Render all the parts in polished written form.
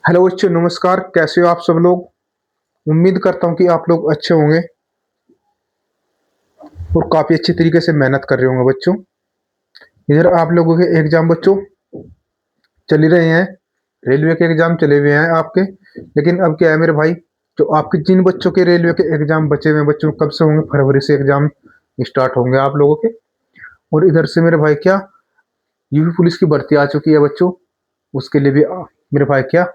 Hello बच्चों, नमस्कार। कैसे हो आप सब लोग? उम्मीद करता हूँ कि आप लोग अच्छे होंगे और काफी अच्छी तरीके से मेहनत कर रहे होंगे बच्चों। इधर आप लोगों के एग्जाम बच्चों चल ही रहे हैं। रेलवे के एग्जाम चले हुए हैं आपके। लेकिन अब क्या है मेरे भाई, जो आपके जिन बच्चों के रेलवे के एग्जाम बचे हुए हैं बच्चों, कब से होंगे? फरवरी से एग्जाम स्टार्ट होंगे आप लोगों के। और इधर से मेरे भाई क्या, यूपी पुलिस की भर्ती आ चुकी है बच्चों। उसके लिए भी मेरे भाई क्या,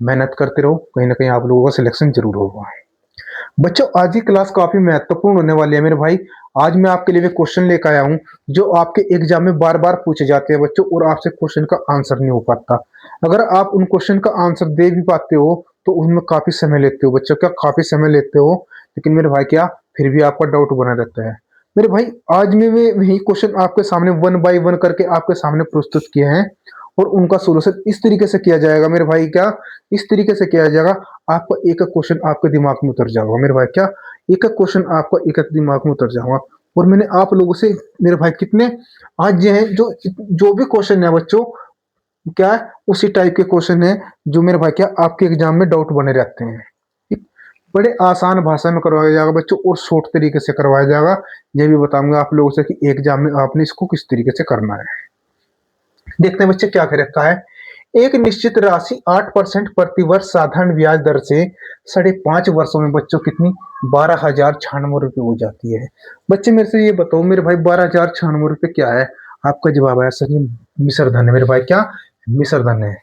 मेहनत करते रहो, कहीं ना कहीं आप लोगों का सिलेक्शन जरूर होगा। बच्चों, आज की क्लास काफी महत्वपूर्ण होने वाली है मेरे भाई। आज मैं आपके लिए क्वेश्चन लेकर आया हूं जो आपके एग्जाम में बार बार पूछे जाते हैं बच्चों, और आपसे क्वेश्चन का आंसर नहीं हो पाता। अगर आप उन क्वेश्चन का आंसर दे भी पाते हो तो उनमें काफी समय लेते हो बच्चों, क्या काफी समय लेते हो। लेकिन मेरे भाई क्या, फिर भी आपका डाउट बना रहता है। मेरे भाई, आज में वे वही क्वेश्चन आपके सामने वन बाय वन करके आपके सामने प्रस्तुत किए हैं, और उनका सोल्यूशन इस तरीके से किया जाएगा मेरे भाई क्या, इस तरीके से किया जाएगा। आपका एक एक क्वेश्चन आपके दिमाग में उतर जाएगा मेरे भाई क्या, एक एक क्वेश्चन आपका एक एक दिमाग में उतर जाएगा। और मैंने आप लोगों से मेरे भाई कितने आज ये हैं, जो जो भी क्वेश्चन है बच्चों, क्या है उसी टाइप के क्वेश्चन है जो मेरे भाई क्या आपके एग्जाम में डाउट बने रहते हैं। ठीक? बड़े आसान भाषा में करवाया जाएगा बच्चों, और शॉर्ट तरीके से करवाया जाएगा। ये भी बताऊंगा आप लोगों से कि एग्जाम में आपने इसको किस तरीके से करना है। देखते हैं बच्चे क्या कर रखा है। एक निश्चित राशि 8% प्रतिवर्ष साधारण ब्याज दर से 5.5 वर्षों में बच्चों कितनी 12,096 रुपये हो जाती है। बच्चे मेरे से ये बताओ मेरे भाई, 12,096 रुपये क्या है? आपका जवाब है सर, ये मिश्र धन है मेरे भाई क्या, मिश्र धन है।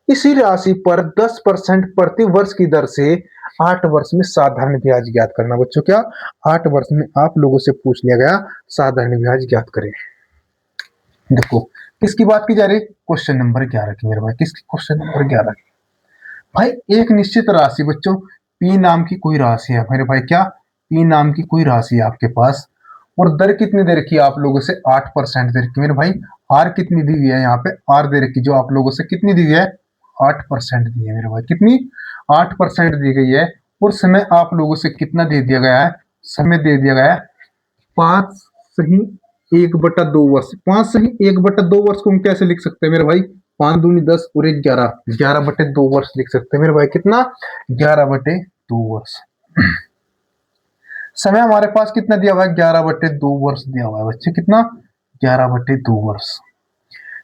इसी राशि पर 10% प्रति वर्ष की दर से 8 वर्ष में साधारण ब्याज ज्ञात करना। बच्चों क्या, 8 वर्ष में आप लोगों से पूछ लिया गया साधारण ब्याज ज्ञात करें। देखो किसकी बात की जा रही है? क्वेश्चन नंबर 11 की मेरे भाई। किसकी? क्वेश्चन नंबर 11 की। भाई, एक निश्चित राशि बच्चों, पी नाम की कोई राशि है मेरे भाई क्या, पी नाम की कोई राशि है आपके पास, और दर कितनी दे रखी है आप लोगों से? 8% दे रखी है मेरे भाई। आर कितनी दी हुई है यहाँ पे? आर दे रखी जो आप लोगों से कितनी दी हुई है? 8% दी है मेरे भाई। कितनी? 8% दी गई है। और समय आप लोगों से कितना दे दिया गया है? समय दे दिया गया है 5 सही 1/2 वर्ष। 5 सही 1/2 वर्ष को हम कैसे लिख सकते हैं मेरे भाई? 5 दूनी 10 और 1 11, 11/2 वर्ष लिख सकते हैं मेरे भाई। कितना? 11/2 वर्ष। समय हमारे पास कितना दिया हुआ है? 11/2 वर्ष दिया हुआ है बच्चे। कितना? 11/2 वर्ष।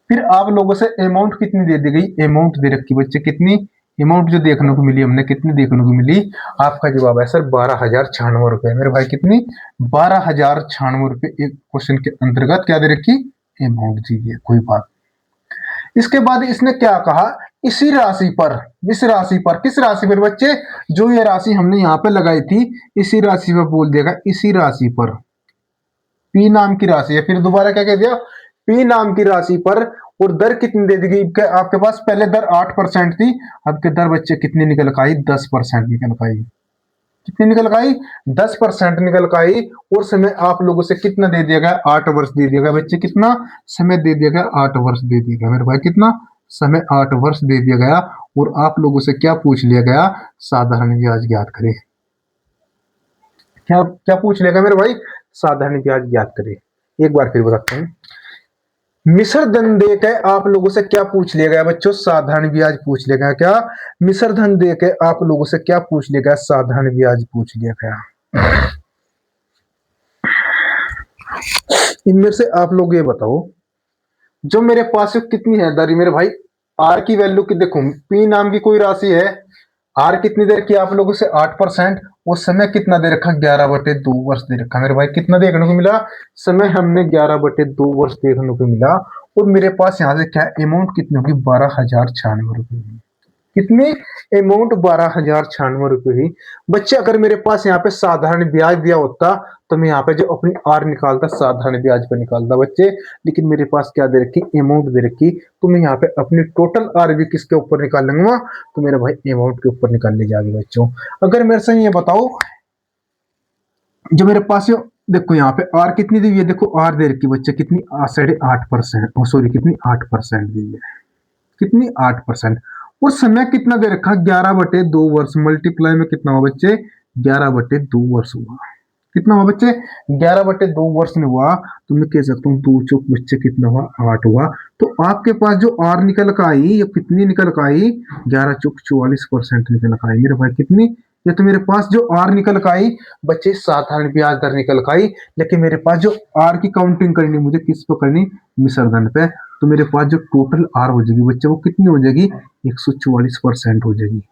फिर आप लोगों से अमाउंट कितनी दे दी गई? अमाउंट दे रखी बच्चे। कितनी अमाउंट जो देखने को मिली हमने? कितनी देखने को मिली? आपका जवाब है सर 12,096 रुपए मेरे भाई। कितनी? 12,096 रुपए एक क्वेश्चन के अंतर्गत क्या दे रखी? अमाउंट दी है। कोई बात। इसके बाद इसने क्या कहा? इसी राशि पर, इस राशि पर, किस राशि पर बच्चे? जो ये राशि हमने यहाँ पे लगाई थी, इसी राशि पर बोल देगा, इसी राशि पर। पी नाम की राशि है। फिर दोबारा क्या कह दिया? पी नाम की राशि पर। और दर कितनी दे दी गई आपके पास? पहले दर 8% थी, अब के दर बच्चे कितनी निकल कर आई? 10% निकल कर आई। कितनी निकल कर आई? 10% निकल कर आई। और समय आप लोगों से कितना दे दिया गया? 8 वर्ष दे दिया गया बच्चे। कितना समय दे दिया गया? 8 वर्ष दे दिया गया मेरे भाई। कितना समय? 8 वर्ष दे दिया गया। और आप लोगों से क्या पूछ लिया गया? साधारण ब्याज ज्ञात करें। क्या क्या पूछ लिया गया मेरे भाई? साधारण ब्याज ज्ञात करें। एक बार फिर बताता हूँ। मिश्र धन दे के आप लोगों से क्या पूछ लिया गया बच्चों? साधारण ब्याज पूछ लिया गया। क्या? मिश्र धन दे के आप लोगों से क्या पूछ लिया गया? साधारण ब्याज पूछ लिया गया। इनमें से आप लोग ये बताओ, जो मेरे पास कितनी है दरी मेरे भाई? आर की वैल्यू की देखो, पी नाम की कोई राशि है। आर कितनी देर की आप लोगों से? 8%। और समय कितना दे रखा? 11/2 वर्ष दे रखा मेरे भाई। कितना देखने को मिला? समय हमने 11/2 वर्ष देखने को मिला। और मेरे पास यहाँ से क्या अमाउंट कितनी होगी? 12,096 रुपये। कितनी अमाउंट? 12,096 रुपये ही बच्चे। अगर मेरे पास यहाँ पे साधारण ब्याज दिया होता तो मैं यहाँ पे जो अपनी आर निकालता साधारण ब्याज पे निकालता बच्चे। लेकिन मेरे पास क्या दे रखी? अमाउंट दे रखी। तो मैं यहाँ पे अपनी टोटल आर भी किसके ऊपर निकाल लूंगा? तो मेरे भाई अमाउंट के ऊपर निकाल ली जाएगी बच्चों। अगर मेरे से ये बताओ, जो मेरे पास देखो यहाँ पे आर कितनी दी हुई है? देखो आर दे रखी बच्चे कितनी? 8.5%। सॉरी, कितनी? 8% दी है। कितनी? 8%। और समय कितना दे रखा? 11/2 वर्ष। मल्टीप्लाई में कितना हुआ बच्चे? 11/2 वर्ष हुआ। कितना हुआ बच्चे? 11/2 वर्ष में हुआ। तो मैं कह सकता हूँ 2 चौक बच्चे कितना हुआ? 8 हुआ। तो आपके पास जो आर निकल कर आई, ये कितनी निकल कर आई? 11 चौक 44% निकल कर आई मेरे भाई। कितनी? ये तो मेरे पास जो आर निकल कर आई बच्चे, साधारण ब्याज दर निकल कर आई। लेकिन मेरे पास जो आर की काउंटिंग करनी, मुझे किस पे करनी? मिश्र धन पे। तो मेरे पास जो टोटल आर हो जाएगी बच्चे, वो कितनी हो जाएगी? 144% हो जाएगी।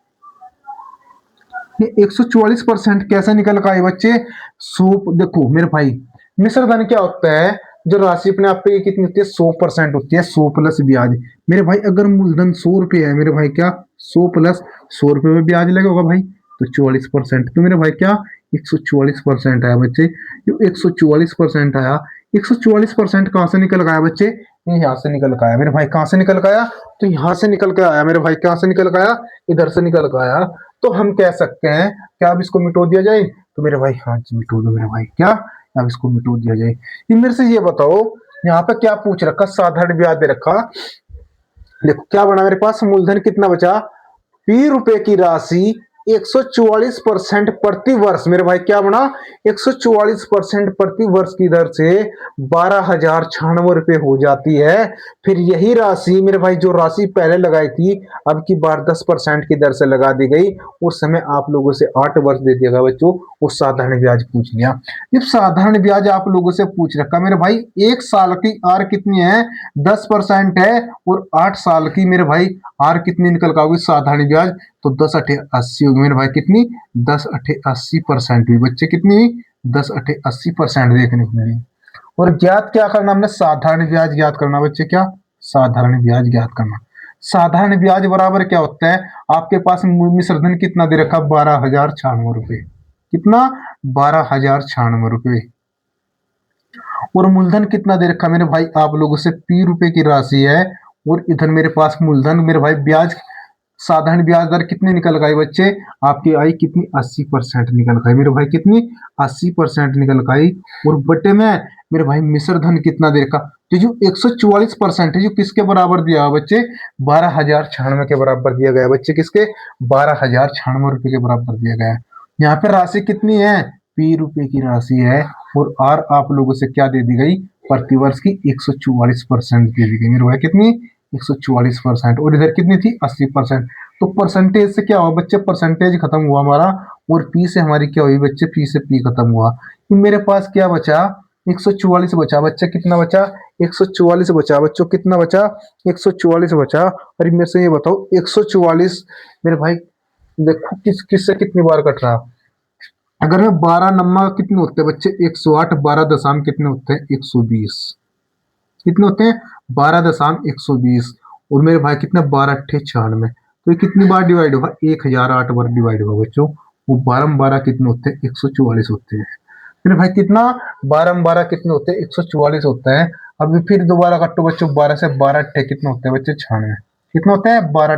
ये 144% कैसे निकल का है बच्चे? सो देखो मेरे भाई, मिश्र धन क्या होता है? जो राशि अपने आप पे कितनी होती है? 100% होती है, 100 प्लस ब्याज। मेरे भाई अगर मूलधन 100 रुपये है मेरे भाई, क्या 100 प्लस 100 रुपये में ब्याज लगा होगा भाई? तो 44%। तो मेरे भाई क्या 144% आया बच्चे? जो 144% आया, 144% कहाँ से निकल गया बच्चे? ये यहाँ से निकल के आया मेरे भाई। कहाँ से निकल के आया? तो यहाँ से निकल के आया मेरे भाई। कहाँ से निकल के आया? इधर से निकल के आया। तो हम कह सकते हैं क्या अब इसको मिटो दिया जाए? तो मेरे भाई हाँ जी, मिटो दो मेरे भाई। क्या अब इसको मिटो दिया जाए? ये मेरे से ये बताओ, यहाँ पे क्या पूछ रखा? साधारण ब्याज दे रखा। देखो क्या बना मेरे पास, मूलधन कितना बचा? ₹20 की राशि 144% प्रति वर्ष। मेरे भाई क्या बना? 144% प्रति वर्ष की दर से 12,096 रुपये हो जाती है। फिर यही राशि मेरे भाई, जो राशि पहले लगाई थी, अब की बार 10% की दर से लगा दी गई। उस समय आप लोगों से 8 वर्ष दे दिया गया बच्चों, उस साधारण ब्याज पूछ लिया। जब साधारण ब्याज आप लोगों से पूछ रखा मेरे भाई, 1 साल की आर कितनी है? 10% है। और 8 साल की मेरे भाई आर कितनी निकल का होगी साधारण ब्याज? तो 10 × 8 = 80 होगी मेरे भाई। कितनी? 10 × 80% हुई बच्चे। कितनी हुई? 10 × 80% देखने को मिली। और ज्ञात क्या करना हमने? साधारण ब्याज ज्ञात करना बच्चे। क्या? साधारण ब्याज ज्ञात करना। साधारण ब्याज बराबर क्या होता है? आपके पास मिश्र धन कितना दे रखा? 12,096 रुपये। कितना? 12,096 रुपये। और मूलधन कितना दे रखा मेरे भाई आप लोगों से? ₹P की राशि है। और इधर मेरे पास मूलधन मेरे भाई ब्याज, साधारण ब्याज दर कितनी निकल गई बच्चे? आपकी आई कितनी? 80% निकल गई मेरे भाई। कितनी? 80% निकल गई। और बटे में मेरे भाई मिश्र धन कितना दे रखा? तो जो 144% है, जो किसके बराबर दिया है बच्चे? 12,096 के बराबर दिया गया बच्चे। किसके? 12,096 रुपये के बराबर दिया गया है। यहाँ पे राशि कितनी है? ₹P की राशि है। और आर आप लोगों से क्या दे दी गई? प्रतिवर्ष की 144% दे दी गई मेरे भाई। कितनी? 144%। और इधर कितनी थी? 80%। तो परसेंटेज से क्या हुआ बच्चे? परसेंटेज खत्म हुआ हमारा। और पी से हमारी क्या हुई बच्चे? पी से पी खत्म हुआ। तो मेरे पास क्या बचा? 144 बचा बच्चे। कितना बचा? 144 बचा बच्चों। कितना बचा? 144 बचा। और मेरे से ये बताओ, 144 मेरे भाई देखो किससे कितनी बार कट रहा? अगर मैं 12 नंबर कितने होते हैं बच्चे? 108। 12 दशम कितने होते हैं? 120। कितने होते हैं? 12 दशम 120। और मेरे भाई कितने? 12 × 8 = 96। तो ये कितनी बार डिवाइड होगा? 1008 बार डिवाइड होगा बच्चों। वो 12 कितने होते हैं? 144 होते हैं। मेरे भाई कितना? 12 कितने होते हैं? 144 होता है। अभी फिर दोबारा काटो बच्चों। 12 से 12 कितने होते हैं बच्चे? 96। कितने होते हैं? 12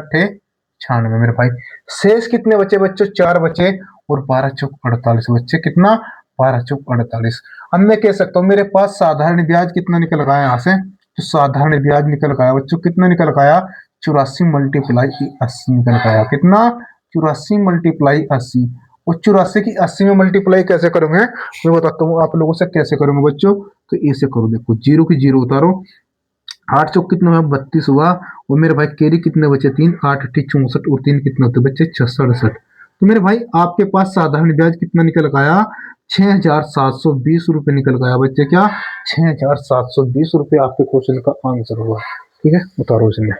96 मेरे भाई। शेष कितने बचे बच्चों? 4 बचे। और 12 × 4 = 48 बच्चे। कितना? 12 × 4 = 48। अब मैं कह सकता हूँ मेरे पास साधारण ब्याज कितना निकल गया यहाँ से? तो साधारण ब्याज निकल गया बच्चों। कितना निकल गया? 84 × 80 निकल गया। कितना? 84 × 80। और 84 की 80 में मल्टीप्लाई कैसे करूंगे? मैं बताता हूँ आप लोगों से कैसे करूंगे बच्चों। तो ऐसे करो, देखो जीरो की जीरो उतारो। 8 चौक कितना हुआ? 32 हुआ। और मेरे भाई कैरी कितने बचे? 3। 8 × 8 = 64। और 3 कितने होते बच्चे? 67। तो मेरे भाई आपके पास साधारण ब्याज कितना निकल गया? 6,720 रुपये निकल गया बच्चे। क्या? 6,720 रुपये आपके क्वेश्चन का आंसर हुआ। ठीक है, उतारो इसमें।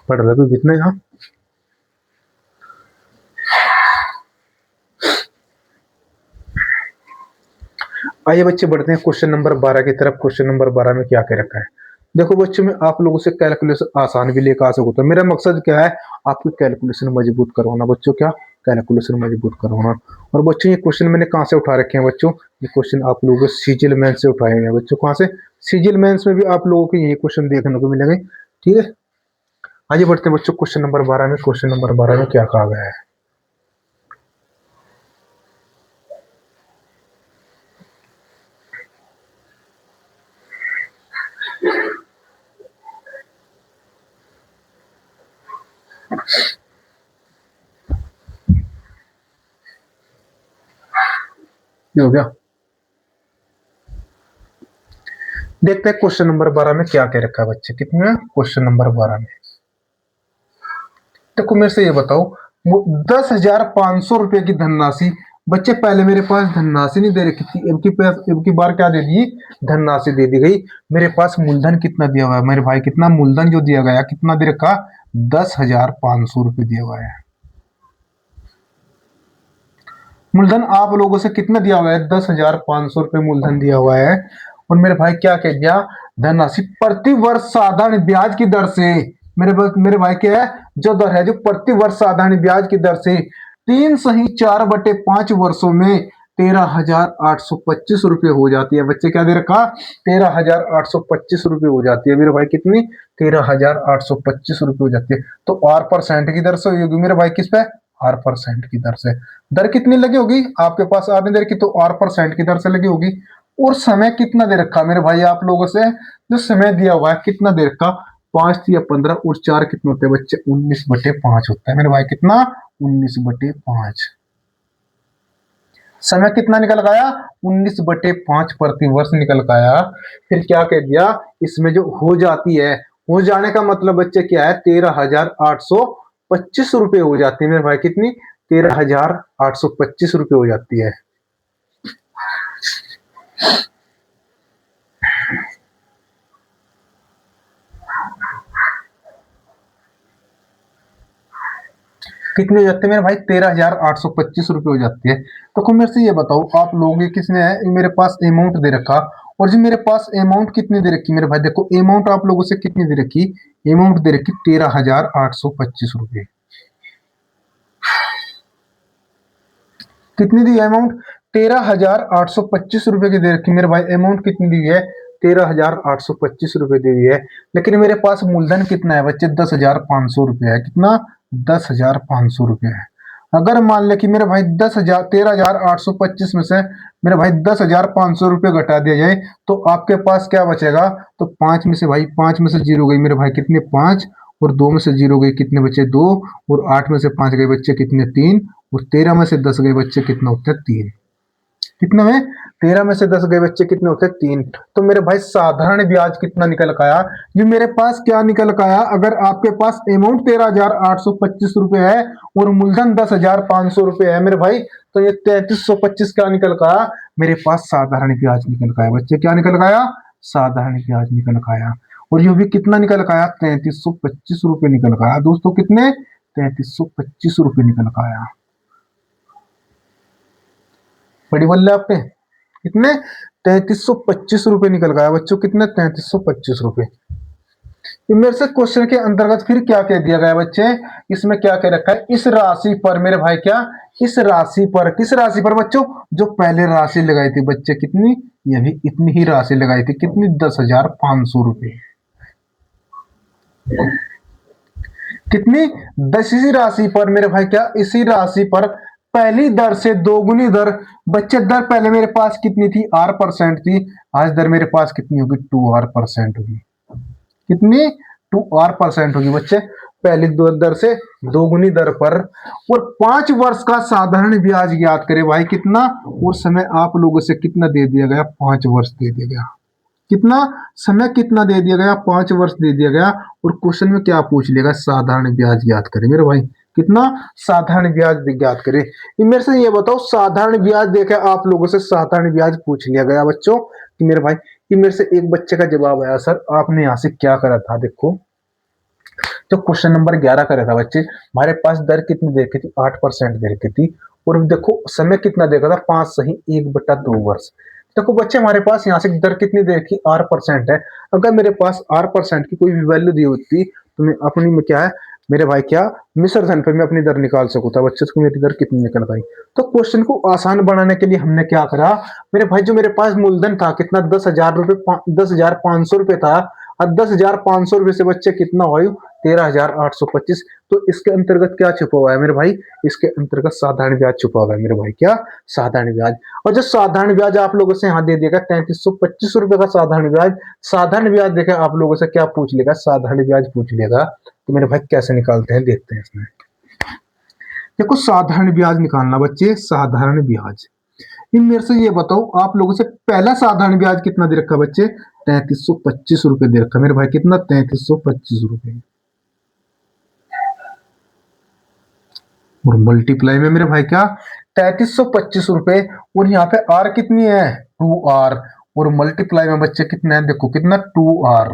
पढ़ रहे तो कितने यहाँ? आइए बच्चे बढ़ते हैं क्वेश्चन नंबर 12 की तरफ। क्वेश्चन नंबर 12 में क्या कह रखा है? देखो बच्चों, मैं आप लोगों से कैलकुलेशन आसान भी लेकर आ सकता हूँ। मेरा मकसद क्या है? आपकी कैलकुलेशन मजबूत करवाना बच्चों। क्या? कैलकुलेशन मजबूत करवाना। और बच्चों ये क्वेश्चन मैंने कहाँ से उठा रखे हैं बच्चों? ये क्वेश्चन आप लोगों को सीजिल मेंस से उठाए हैं बच्चों। कहाँ से? सीजिल मेंस में भी आप लोगों को यही क्वेश्चन देखने को मिलेंगे। ठीक है, आगे बढ़ते हैं बच्चों क्वेश्चन नंबर 12 में। क्वेश्चन नंबर 12 में क्या कहा गया है? ये हो गया। देखते हैं क्वेश्चन नंबर 12 में क्या कह रखा है बच्चे। कितने क्वेश्चन नंबर 12 में देखो, मेरे से ये बताओ, 10,500 रुपए की धनराशि। बच्चे पहले मेरे पास धनराशि नहीं दे रखी थी, अब की बार क्या दे दी, धनराशि दे दी गई। मेरे पास मूलधन कितना दिया हुआ है मेरे भाई, कितना मूलधन जो दिया गया कितना दे रखा, 10,500 रुपये दिया हुआ है। मूलधन आप लोगों से कितना दिया हुआ है, 10,500 रुपये मूलधन दिया हुआ है। और मेरे भाई क्या कह दिया, धनराशि प्रति वर्ष साधारण ब्याज की दर से, मेरे भाई क्या है, जो दर है जो प्रति वर्ष साधारण ब्याज की दर से 3/4/5 वर्षों में 13,825 रुपये हो जाती है। बच्चे क्या दे रखा, 13,825 रुपये हो जाती है मेरे भाई, कितनी, 13,825 रुपये हो जाती है। तो आर परसेंट की दर से होगी मेरे भाई, किस पे, आर परसेंट की दर से। दर कितनी लगी होगी आपके पास, आर नहीं दे रखी तो आर परसेंट की दर से लगी होगी। और समय कितना दे रखा मेरे भाई आप लोगों से, जो समय दिया हुआ है कितना दे रखा, 5 या 15 और 4 कितने होते हैं बच्चे, 19/5 होता है मेरे भाई, कितना, 19/5। समय कितना निकल गया, 19/5 प्रति वर्ष निकल गया। फिर क्या कह दिया, इसमें जो हो जाती है, हो जाने का मतलब बच्चे क्या है, 13,825 रुपये हो जाती है मेरे भाई, कितनी, 13,825 रुपये हो जाती है। कितनी हो जाती है मेरे भाई, 13,825 रुपये हो जाती है। तो खुद मेरे से ये बताओ आप लोग, ये किसने है, मेरे पास अमाउंट दे रखा, और जो मेरे पास अमाउंट कितनी दे रखी मेरे भाई, देखो अमाउंट आप लोगों से कितनी दे रखी, अमाउंट दे रखी 13,825 रुपये। कितनी दी अमाउंट, 13,825 रुपये की दे रखी मेरे भाई, अमाउंट कितनी दी है, 13,825 रुपये दी हुई है। लेकिन मेरे पास मूलधन कितना है बच्चे, 10,500 रुपये है, कितना, 10,500 रुपये है। अगर मान ले कि मेरे भाई 10,000, 13,825 में से मेरे भाई 10,500 रुपये घटा दिया जाए, तो आपके पास क्या बचेगा, तो 5 में से भाई, 5 में से 0 गई मेरे भाई, कितने, 5, और 2 में से 0 गई, कितने बचे, 2, और 8 में से 5 गए बच्चे, कितने, 3, और 13 में से 10 गए बच्चे, कितने होते हैं, 3। कितने में, 13 में से 10 गए बच्चे, कितने होते हैं, 3। तो मेरे भाई साधारण ब्याज कितना निकल के आया, ये मेरे पास क्या निकल के आया, अगर आपके पास अमाउंट 13,825 रुपये है और मूलधन 10,500 रुपये है मेरे भाई, तो ये 3,325 क्या निकल के आया, मेरे पास साधारण ब्याज निकल के आया बच्चे, क्या निकल के आया, साधारण ब्याज निकल के आया। और ये भी कितना निकल के आया, 3,325 रुपये निकल के आया दोस्तों, कितने, 3,325 रुपये निकल के आया। बड़ी बोल आपने, कितने, 3,325 रुपये निकल गया बच्चों, कितने, 3,325 रुपये। मेरे से क्वेश्चन के अंतर्गत फिर क्या कह दिया गया बच्चे, इसमें क्या कह रखा है, इस राशि पर मेरे भाई क्या, इस राशि पर, किस राशि पर बच्चों, जो पहले राशि लगाई थी बच्चे, कितनी, ये भी इतनी ही राशि लगाई थी, कितनी, 10,500 रुपये। कितनी, 10 इसी राशि पर मेरे भाई क्या, इसी राशि पर पहली दर से दोगुनी दर, बच्चे दर पहले मेरे पास कितनी थी, आर परसेंट थी, आज दर मेरे पास कितनी होगी, 2R% होगी, कितनी, 2R% होगी बच्चे, पहली दर से दोगुनी दर पर। और 5 वर्ष का साधारण ब्याज ज्ञात करें भाई, कितना, उस समय आप लोगों से कितना दे दिया गया, 5 वर्ष दे दिया गया, कितना, समय कितना दे दिया गया, 5 वर्ष दे दिया गया। और क्वेश्चन में क्या पूछ लेगा, साधारण ब्याज ज्ञात करें मेरे भाई, कितना, साधारण ब्याज ज्ञात करें। मेरे से ये बताओ, साधारण ब्याज देखे आप लोगों से साधारण ब्याज पूछ लिया गया बच्चों, कि मेरे भाई, कि मेरे से एक बच्चे का जवाब आया, सर आपने यहाँ से क्या करा था, देखो जो क्वेश्चन नंबर 11 करा था बच्चे, हमारे पास दर कितनी दे रखी थी, 8% दे रखी थी, और देखो समय कितना देखा था, 5 सही 1/2 वर्ष। देखो बच्चे हमारे पास यहाँ से दर कितनी दे रखी, R% है। अगर मेरे पास R% की कोई भी वैल्यू दी होती, तो मैं अपनी में क्या है मेरे भाई, क्या मिश्र धन पे मैं अपनी दर निकाल सकूँ था बच्चे, तो मेरी दर कितनी निकल गई। तो क्वेश्चन को आसान बनाने के लिए हमने क्या करा मेरे भाई, जो मेरे पास मूलधन था कितना, 10,000 रुपये, 10,500 रुपये था, और 10,500 रुपये से बच्चे कितना हुआ, 13,825। तो इसके अंतर्गत क्या छुपा हुआ है मेरे भाई, इसके अंतर्गत साधारण ब्याज छुपा हुआ है मेरे भाई, क्या, साधारण ब्याज। और जो साधारण ब्याज आप लोगों से यहाँ दे देगा 3,325 रुपये का साधारण ब्याज, साधारण ब्याज देखे आप लोगों से क्या पूछ लेगा, साधारण ब्याज पूछ लेगा। तो मेरे भाई कैसे निकालते हैं, देखते हैं इसमें। देखो साधारण ब्याज निकालना बच्चे, साधारण ब्याज, इन मेरे से ये बताओ आप लोगों से पहला साधारण ब्याज कितना दे रखा बच्चे? 3325 रुपए दे रखा मेरे भाई। कितना? 3325 रुपए। और मल्टीप्लाई में मेरे भाई क्या? 3325 रुपए। और यहाँ पे आर कितनी है? 2R। और मल्टीप्लाई में बच्चे कितना है? देखो कितना? 2R।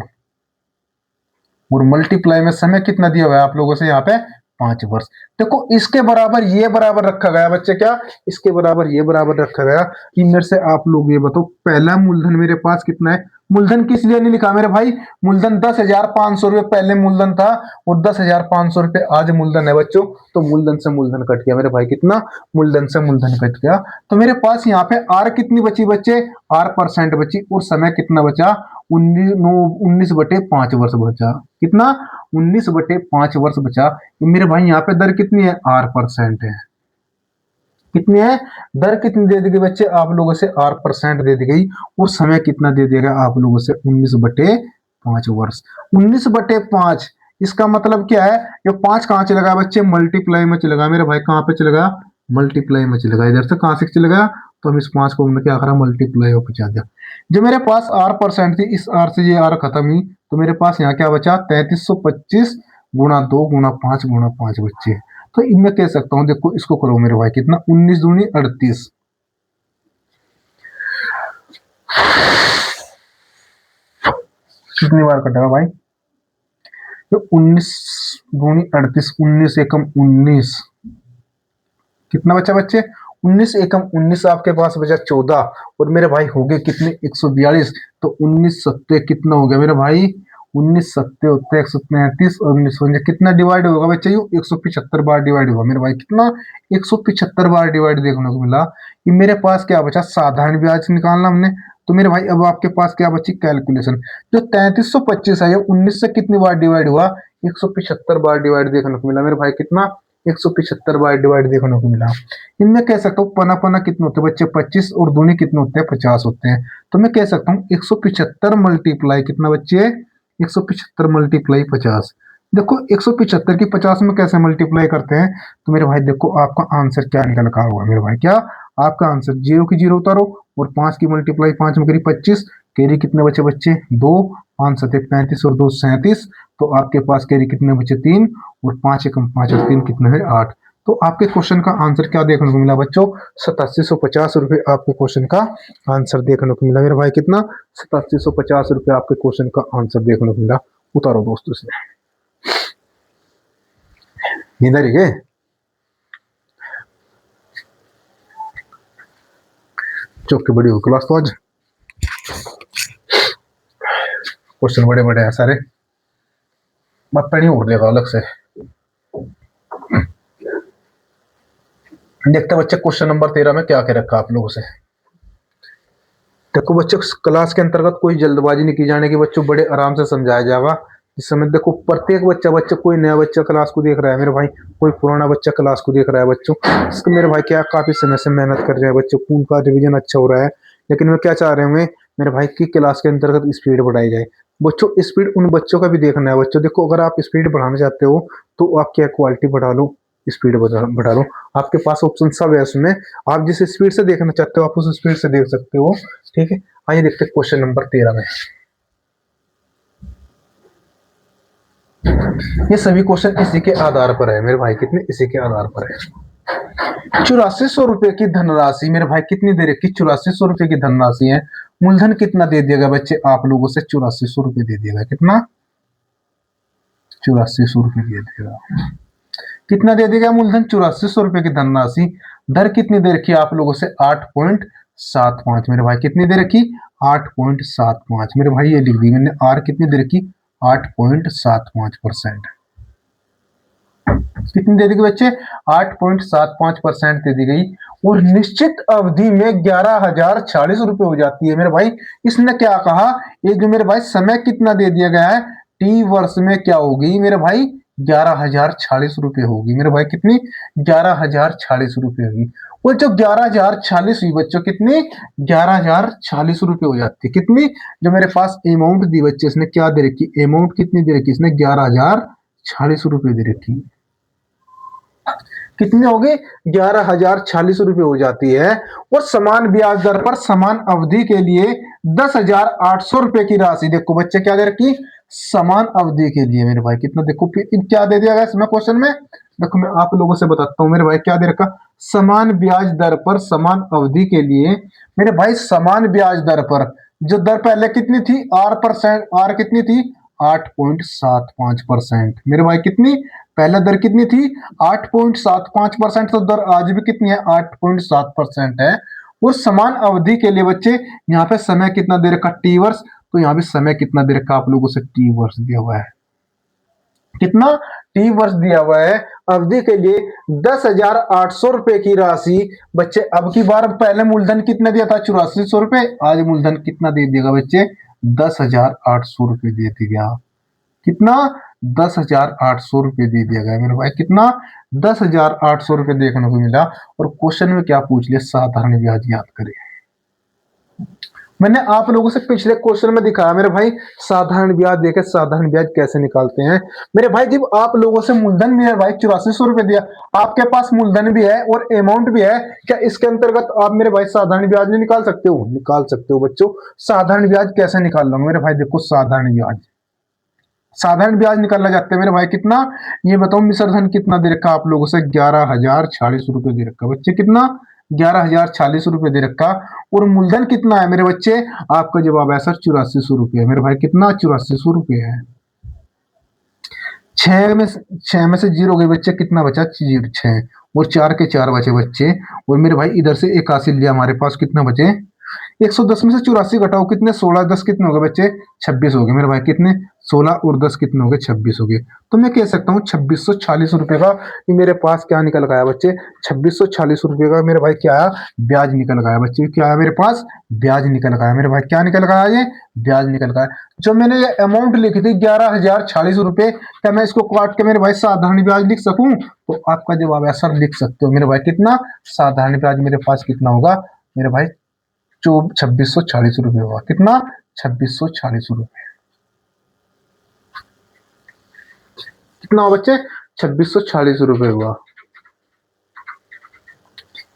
और मल्टीप्लाई में समय कितना दिया हुआ है आप लोगों से यहाँ पे? 5 वर्ष। देखो इसके बराबर ये बराबर रखा गया बच्चे। क्या? इसके बराबर ये बराबर रखा गया कि मेरे से आप लोग ये बताओ पहला मूलधन मेरे पास कितना है? मूलधन किस लिए नहीं लिखा मेरे भाई? मूलधन 10,500 रुपए पहले मूलधन था और 10,500 रुपए आज मूलधन है बच्चों। तो मूलधन से मूलधन कट गया मेरे भाई। कितना? मूलधन से मूलधन कट गया। तो मेरे पास यहाँ पे आर कितनी बची बच्चे? आर परसेंट बची। और समय कितना बचा? 19/5 वर्ष बचा। कितना? 19/5 वर्ष बचा। मेरे भाई यहाँ पे दर कितनी है? आर परसेंट है। कितनी है दर? कितनी दे दी गई बच्चे आप लोगों से? आर परसेंट दे दी गई। और समय कितना दे दिया गया आप लोगों से? 19/5 वर्ष। 19/5। इसका मतलब क्या है? ये 5 कहां चलेगा बच्चे? मल्टीप्लाई में चलेगा मेरे भाई। कहां पे चलेगा? मल्टीप्लाई में चलेगा। इधर से कहां से चलेगा? तो हम इस 5 को हमने क्या करा? मल्टीप्लाई में पहुंचा दिया। जो मेरे पास आर परसेंट थी, इस आर से ये आर खत्म हुई। तो मेरे पास यहाँ क्या बचा? 3325 गुणा 2 गुणा 5 गुणा 5 बच्चे। तो मैं कह सकता हूं देखो इसको करो मेरे भाई। कितना? 19 दूनी 38। कितनी बार कटेगा भाई? तो 19 दूनी 38। 19 एकम 19। कितना बचा बच्चे? 19 एकम 19 आपके पास बचा 14। और मेरे भाई हो गए कितने? 142। तो 19 सत्ते कितना हो गया मेरे भाई? 19 सत्ते होते 133 और 19 कितना डिवाइड होगा बच्चे? यू 175 बार डिवाइड होगा मेरे भाई। कितना? 175 बार डिवाइड देखने को मिला। ये मेरे पास क्या बचा? साधारण ब्याज निकालना हमने। तो मेरे भाई अब आपके पास क्या बची? कैलकुलेशन। जो 3325 है ये 19 से कितनी बार डिवाइड हुआ? 175 बार डिवाइड देखने को मिला मेरे भाई। कितना? 175 बार डिवाइड देखने को मिला। इनमें कह सकता हूँ पना पना कितने होते हैं बच्चे? 25। और दूनी कितने होते हैं? 50 होते हैं। तो मैं कह सकता हूँ 175 मल्टीप्लाई कितना बच्चे? 175 मल्टीप्लाई 50। देखो 175 की 50 में कैसे मल्टीप्लाई करते हैं? तो मेरे भाई देखो आपका आंसर क्या निकल का होगा मेरे भाई? क्या आपका आंसर? 0 की 0 उतारो और 5 की मल्टीप्लाई 5 में करी 25। कैरी कितने बचे बच्चे? 2। 5 7 35 और 2 37। तो आपके पास कैरी कितने बचे? 3। और 5 एकम 5 और 3 कितने है? 8। तो आपके क्वेश्चन का आंसर क्या देखने को मिला बच्चों? 8750 रुपए आपके क्वेश्चन का आंसर देखने को मिला मेरे भाई। कितना? 8750 रुपए आपके क्वेश्चन का आंसर देखने को मिला। उतारो दोस्तों से इधर ही चौकी बड़ी हो क्लास। तो आज क्वेश्चन बड़े बड़े हैं सारे। मत पढ़ी और लेगा अलग से। देखते बच्चे क्वेश्चन नंबर 13 में क्या कह रखा आप लोगों से। देखो बच्चों क्लास के अंतर्गत कोई जल्दबाजी नहीं की जाने की बच्चों। बड़े आराम से समझाया जाएगा। इस समय देखो प्रत्येक बच्चा कोई नया बच्चा क्लास को देख रहा है मेरे भाई, कोई पुराना बच्चा क्लास को देख रहा है बच्चों। इसको मेरे भाई क्या काफी समय से मेहनत कर रहे हैं बच्चों। उनका रिवीजन अच्छा हो रहा है। लेकिन वे क्या चाह रहे होंगे मेरे भाई की क्लास के अंतर्गत स्पीड बढ़ाई जाए। बच्चों स्पीड उन बच्चों का भी देखना है बच्चों। देखो अगर आप स्पीड बढ़ाना चाहते हो तो आप क्या क्वालिटी बढ़ा लो, स्पीड बढ़ा लो। आपके पास ऑप्शन सब है उसमें। आप जिस स्पीड से देखना चाहते हो आप उस स्पीड से देख सकते हो। ठीक है, आइए देखते हैं क्वेश्चन नंबर 13 में। ये सभी क्वेश्चन इसी के आधार पर है मेरे भाई। कितने? इसी के आधार पर है। 8400 रुपए की धनराशि मेरे भाई कितनी दे रखी? 8400 रुपए की धनराशि है। मूलधन कितना दे दिया गया बच्चे आप लोगों से? 8400 रुपए दे दिया गया। कितना? 8400 रुपए दे दिया। कितना दे दिया गया मूलधन? 8400 रुपए की धनराशि। दर कितनी दे रखी है आप लोगों से? 8.75 मेरे भाई। कितनी दे रखी? 8.75 मेरे भाई। ये लिख दी मैंने। आर कितनी दे रखी? 8.75%। कितनी दे दी गई बच्चे? 8.75% दे दी गई। और निश्चित अवधि में 11,046 रुपए हो जाती है मेरे भाई। इसने क्या कहा? एक जो मेरे भाई समय कितना दे दिया गया है? टी वर्ष में क्या होगी मेरे भाई? 11,046 रुपए होगी मेरे भाई। कितनी? 11,046 रुपए होगी। और जो 11,046 हुई बच्चों कितनी? 11,046 रुपए हो जाती है। कितनी? जो मेरे पास अमाउंट दी बच्चे इसने क्या दे रखी? अमाउंट कितनी दे रखी इसने? 11,046 रुपए दे रखी। कितनी होगी? 11,046 रुपये हो जाती है। और समान ब्याज दर पर समान अवधि के लिए 10,800 रुपये की राशि, देखो बच्चे क्या दे रखी? समान अवधि के लिए मेरे भाई कितना, देखो फिर क्या दे दिया गया इसमें क्वेश्चन में, देखो मैं आप लोगों से बताता हूं मेरे भाई क्या दे रखा। समान ब्याज दर पर समान अवधि के लिए मेरे भाई, समान ब्याज दर पर, जो दर पहले कितनी थी? R%, आर कितनी थी? 8.75% मेरे भाई, कितनी पहले दर कितनी थी? 8.75%। तो दर आज भी कितनी है? 8.7% है। और समान अवधि के लिए बच्चे, यहाँ पे समय कितना दे रखा? टी वर्ष। तो यहाँ भी समय कितना दे रखा आप लोगों से? टी वर्ष दिया हुआ है। कितना? टी वर्ष दिया हुआ है। अवधि के लिए 10,800 रुपए की राशि बच्चे, अब की बार पहले मूलधन कितना दिया था? 8400 रुपए। आज मूलधन कितना दे देगा बच्चे? 10,800 रुपए दे दिया। कितना? 10,800 रुपये दे दिया गया मेरे भाई। कितना? 10,800 रुपये देखने को मिला। और क्वेश्चन में क्या पूछ लिया? साधारण ब्याज याद करें। मैंने आप लोगों से पिछले क्वेश्चन में दिखाया मेरे भाई, साधारण ब्याज देकर साधारण ब्याज कैसे निकालते हैं मेरे भाई। जब आप लोगों से मूलधन भी है भाई 8400 रुपये दिया, आपके पास मूलधन भी है और अमाउंट भी है, क्या इसके अंतर्गत आप मेरे भाई साधारण ब्याज नहीं निकाल सकते हो? निकाल सकते हो बच्चों। साधारण ब्याज कैसे निकाल लो मेरे भाई? देखो साधारण ब्याज, साधारण ब्याज निकालना चाहते हैं मेरे भाई, कितना? ये बताओ मिश्र धन कितना दे रखा आप लोगों से? 11,046 रुपये दे रखा बच्चे। कितना? 11,046 रुपये दे रखा। और मूलधन कितना है मेरे बच्चे? आपका जवाब है सर 8400 रुपये है मेरे भाई। कितना? 8400 रुपये है। छह में से जीरो गए बच्चे, कितना बचा? जीरो, छह। और चार के चार बचे बच्चे। और मेरे भाई इधर से 81 लिया, हमारे पास कितना बचे? 110 में से 84 घटाओ, कितने? 16, 10 कितने हो गए बच्चे? 26 हो गए मेरे भाई। कितने? 16 और 10 कितने हो गए? 26 हो गए। तो मैं कह सकता हूँ 2646 रुपए का ये मेरे पास क्या निकल गया बच्चे? 2646 रुपए का मेरे भाई क्या आया? ब्याज निकल गया बच्चे। क्या आया मेरे पास? ब्याज निकल गया मेरे भाई। क्या निकल गया? ये ब्याज निकल गया। जो मैंने ये अमाउंट लिखी थी 11,046 रुपए, क्या मैं इसको काट के मेरे भाई साधारण ब्याज लिख सकूं? तो आपका जवाब है सर, लिख सकते हो मेरे भाई। कितना? साधारण ब्याज मेरे पास कितना होगा मेरे भाई? 2640 रुपये हुआ। कितना? 2640 रुपये। कितना हुआ बच्चे? 2640 रुपये हुआ।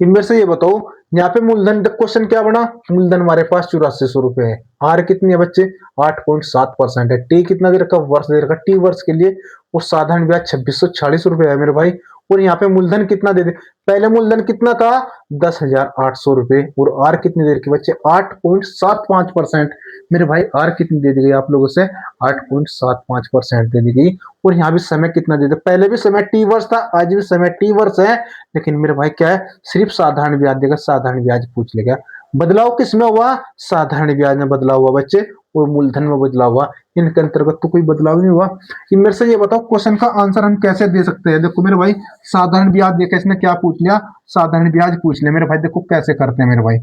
इनमें से ये बताओ, यहाँ पे मूलधन क्वेश्चन क्या बना? मूलधन हमारे पास 8400 रुपये है। आर कितनी है बच्चे? 8.7% है। टी कितना दे रखा? वर्ष दे रखा। टी वर्ष के लिए वो साधारण ब्याज 2640 रुपये है मेरे भाई। और यहाँ पे मूलधन कितना दे दे? पहले मूलधन कितना था? 10,800 रुपये। और आर कितनी दे रखी बच्चे? 8.75% मेरे भाई। आर कितनी दे दी गई आप लोगों से? 8.75% दे दी गई। और यहाँ भी समय कितना दे दिया? पहले भी समय टी वर्ष था, आज भी समय टी वर्ष है। लेकिन मेरे भाई क्या है? सिर्फ साधारण ब्याज देगा, साधारण ब्याज पूछ लेगा। बदलाव किस में हुआ? साधारण ब्याज में बदलाव हुआ बच्चे, और मूलधन में बदलाव हुआ। इनके अंतर्गत तो कोई बदलाव नहीं हुआ। कि मेरे से ये बताओ क्वेश्चन का आंसर हम कैसे दे सकते हैं? देखो मेरे भाई, साधारण ब्याज देखा, इसने क्या पूछ लिया? साधारण ब्याज पूछ लिया मेरे भाई। देखो कैसे करते हैं मेरे भाई।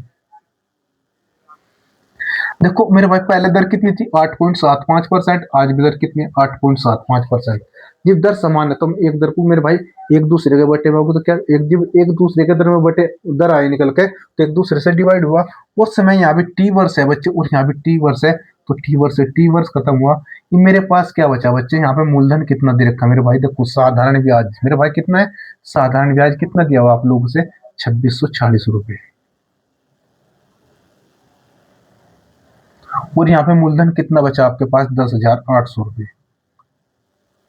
देखो मेरे भाई, पहले दर कितनी थी? 8.75%। आज भी दर कितनी है? 8.75%। जब दर समान है तो हम एक दर को मेरे भाई एक दूसरे के बटे में, तो क्या एक दूसरे के दर में बटे, दर आए निकल के, तो एक दूसरे से डिवाइड हुआ। उस समय यहाँ भी टी वर्ष है बच्चे, और यहाँ भी टी वर्ष है। तो टी वर्ष है, टी वर्ष खत्म हुआ। ये मेरे पास क्या बचा बच्चे? यहाँ पे मूलधन कितना दे रखा मेरे भाई? देखो साधारण ब्याज मेरे भाई कितना है? साधारण ब्याज कितना दिया हुआ आप लोगों से? 2640 रुपये। और यहाँ पे मूलधन कितना बचा आपके पास? 10,800 रुपये।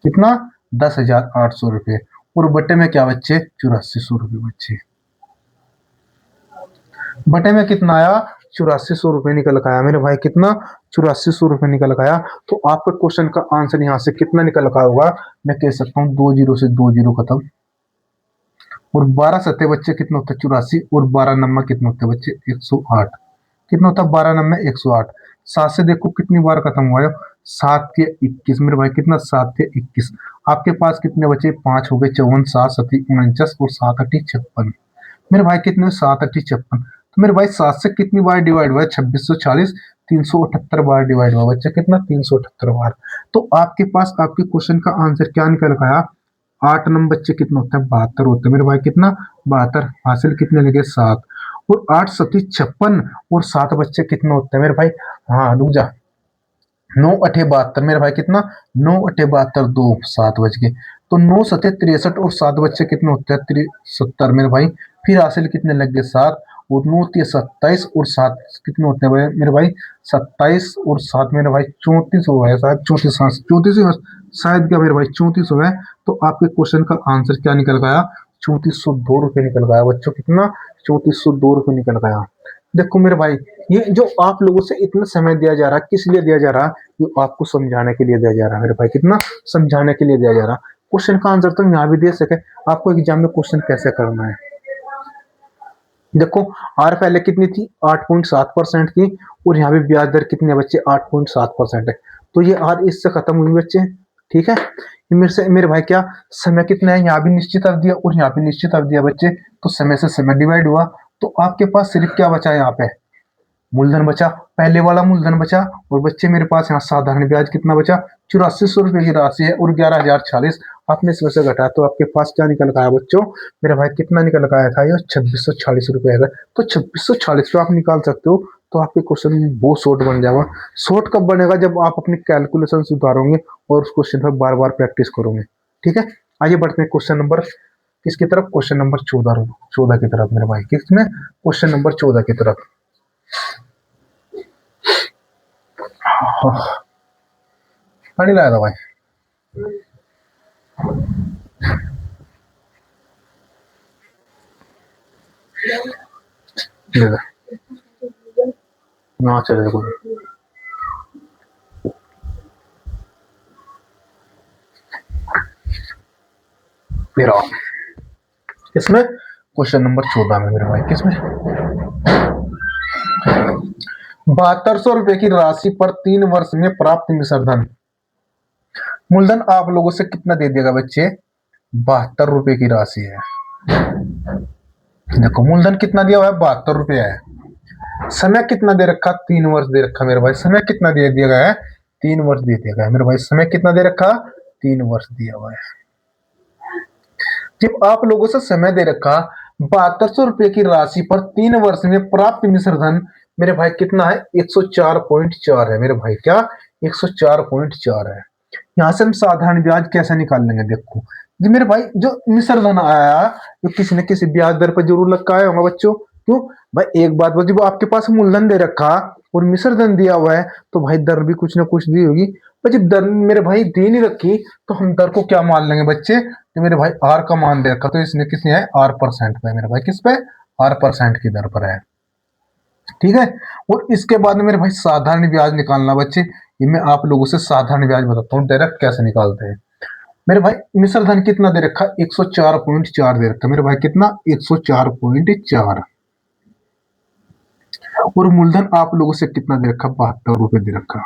कितना? 10,800 रुपये। और बटे में क्या बच्चे? 8400 रुपये बच्चे। बटे में कितना आया? 8400 रुपये निकल के आया मेरे भाई। कितना? 8400 रुपये निकल के आया। तो आपका क्वेश्चन का आंसर यहाँ से कितना निकल का होगा? मैं कह सकता हूँ 2 जीरो से 2 जीरो खत्म। और 12 सत्ते बच्चे कितना होता है? 84। और 12 नंबर कितना होता है बच्चे? 108। कितना होता है? 12 नंबर 108। 7 से देखो कितनी बार खत्म हुआ है? 7 के 21 मेरे भाई। कितना? 7 के 21। आपके पास कितने बचे? 5 हो गए 54, 7 सती 49 और 7 अठी 56 मेरे भाई। कितने? 7 अठी 56। तो मेरे भाई 7 से कितनी बार डिवाइड हुआ है? 2640। 378 बार डिवाइड हुआ बच्चा। कितना? 378 बार। तो आपके पास आपके क्वेश्चन का आंसर क्या निकल गया? 8 नंबर बच्चे कितना होता है? 72 होता है मेरे भाई। कितना? 72। हासिल कितने लगे? 7। और 8 सती 56 और 7 बच्चे कितना होता है मेरे भाई? हाँ रुक जा, 9 अठे 72 मेरे भाई कितना, 9 अठे 72 2 7 बज गए। तो 9 सते 63 और 7 बच्चे कितने होते हैं, 73 मेरे भाई। फिर हासिल कितने लग गए 7 और 9 ते 27 और 7 कितने होते हैं भाई मेरे भाई, 27 और 7 मेरे भाई 34 हो गया शायद, 34, हाँ 34 शायद, क्या मेरे भाई 34 हो गया। तो आपके क्वेश्चन का आंसर क्या निकल गया, 3402 रुपये निकल गया बच्चों, कितना, 3402 रुपये निकल गया। देखो मेरे भाई, ये जो आप लोगों से इतना समय दिया जा रहा है, किस लिए दिया जा रहा है, ये आपको समझाने के लिए दिया जा रहा है मेरे भाई, कितना समझाने के लिए दिया जा रहा है। क्वेश्चन का आंसर तो यहाँ भी दे सके, आपको एग्जाम में क्वेश्चन कैसे करना है। देखो, आर पहले कितनी थी, 8.7% थी, और यहाँ पे ब्याज दर कितने बच्चे, 8.7% है। तो ये आर इससे खत्म हुई बच्चे, ठीक है। ये मेरे से मेरे भाई क्या, समय कितना है, यहाँ भी निश्चित अवधि है और यहाँ पे निश्चित अवधि है बच्चे, तो समय से समय डिवाइड हुआ। तो आपके पास सिर्फ क्या बचा है यहाँ पे, मूलधन बचा, पहले वाला मूलधन बचा। और बच्चे मेरे पास यहाँ साधारण ब्याज कितना बचा, 8400 रुपए की राशि है और 11,046 आपने इसमें से घटाया, तो आपके पास क्या निकल गया बच्चों, मेरे भाई कितना निकल गया था, ये 2640 रुपए है। तो 2640 पे आप निकाल सकते हो। तो आपके क्वेश्चन बहुत शॉर्ट बन जाएगा। शॉर्ट कब बनेगा, जब आप अपनी कैलकुलेशन सुधारोगे और उस क्वेश्चन पर बार बार प्रैक्टिस करोगे, ठीक है। आइए बढ़ते हैं क्वेश्चन नंबर किसकी तरफ, क्वेश्चन नंबर 14 14 की तरफ मेरे भाई, किसमें, क्वेश्चन नंबर 14 की तरफ। पानी लाया था भाई, ले ले। ना चले कोई, तेरा किसमें, क्वेश्चन नंबर 14 में मेरे भाई, किसमें, 7200 रुपए की राशि पर 3 वर्ष में प्राप्त मिश्र धन। मूलधन आप लोगों से कितना दे देगा बच्चे, 72 रुपए की राशि है। देखो मूलधन कितना दिया हुआ है, 72 रुपया है। समय कितना दे रखा, 3 वर्ष दे रखा मेरे भाई। समय कितना दे दिया गया है, 3 वर्ष दे दिया गया है मेरे भाई। समय कितना दे रखा, 3 वर्ष दिया हुआ है। जब आप लोगों से समय दे रखा 7200 रुपए की राशि पर 3 वर्ष में प्राप्त मिश्र धन मेरे भाई कितना है, 104.4 है मेरे भाई, क्या 104.4 है। यहां से हम साधारण ब्याज कैसे निकाल लेंगे, देखो जी मेरे भाई, जो मिश्र धन आया जो किसी न किसी ब्याज दर पर जरूर लग आया होगा बच्चों। क्यों भाई, एक बात जब आपके पास मूलधन दे रखा और मिश्र धन दिया हुआ है, तो भाई दर भी कुछ ना कुछ दी होगी। पर जब दर मेरे भाई दे नहीं रखी, तो हम दर को क्या मान लेंगे बच्चे, तो मेरे भाई आर का मान दे रखा, तो इसने किसने है, आर परसेंट पे मेरे भाई, किस पे, आर परसेंट की दर पर है, ठीक है। और इसके बाद में मेरे भाई साधारण ब्याज निकालना बच्चे, ये मैं आप लोगों से साधारण ब्याज बताता हूँ डायरेक्ट कैसे निकालते हैं। मेरे भाई मिश्र धन कितना दे रखा, 104.4 दे रखा मेरे भाई, कितना 104.4। और मूलधन आप लोगों से कितना दे रखा, 72 रुपए दे रखा।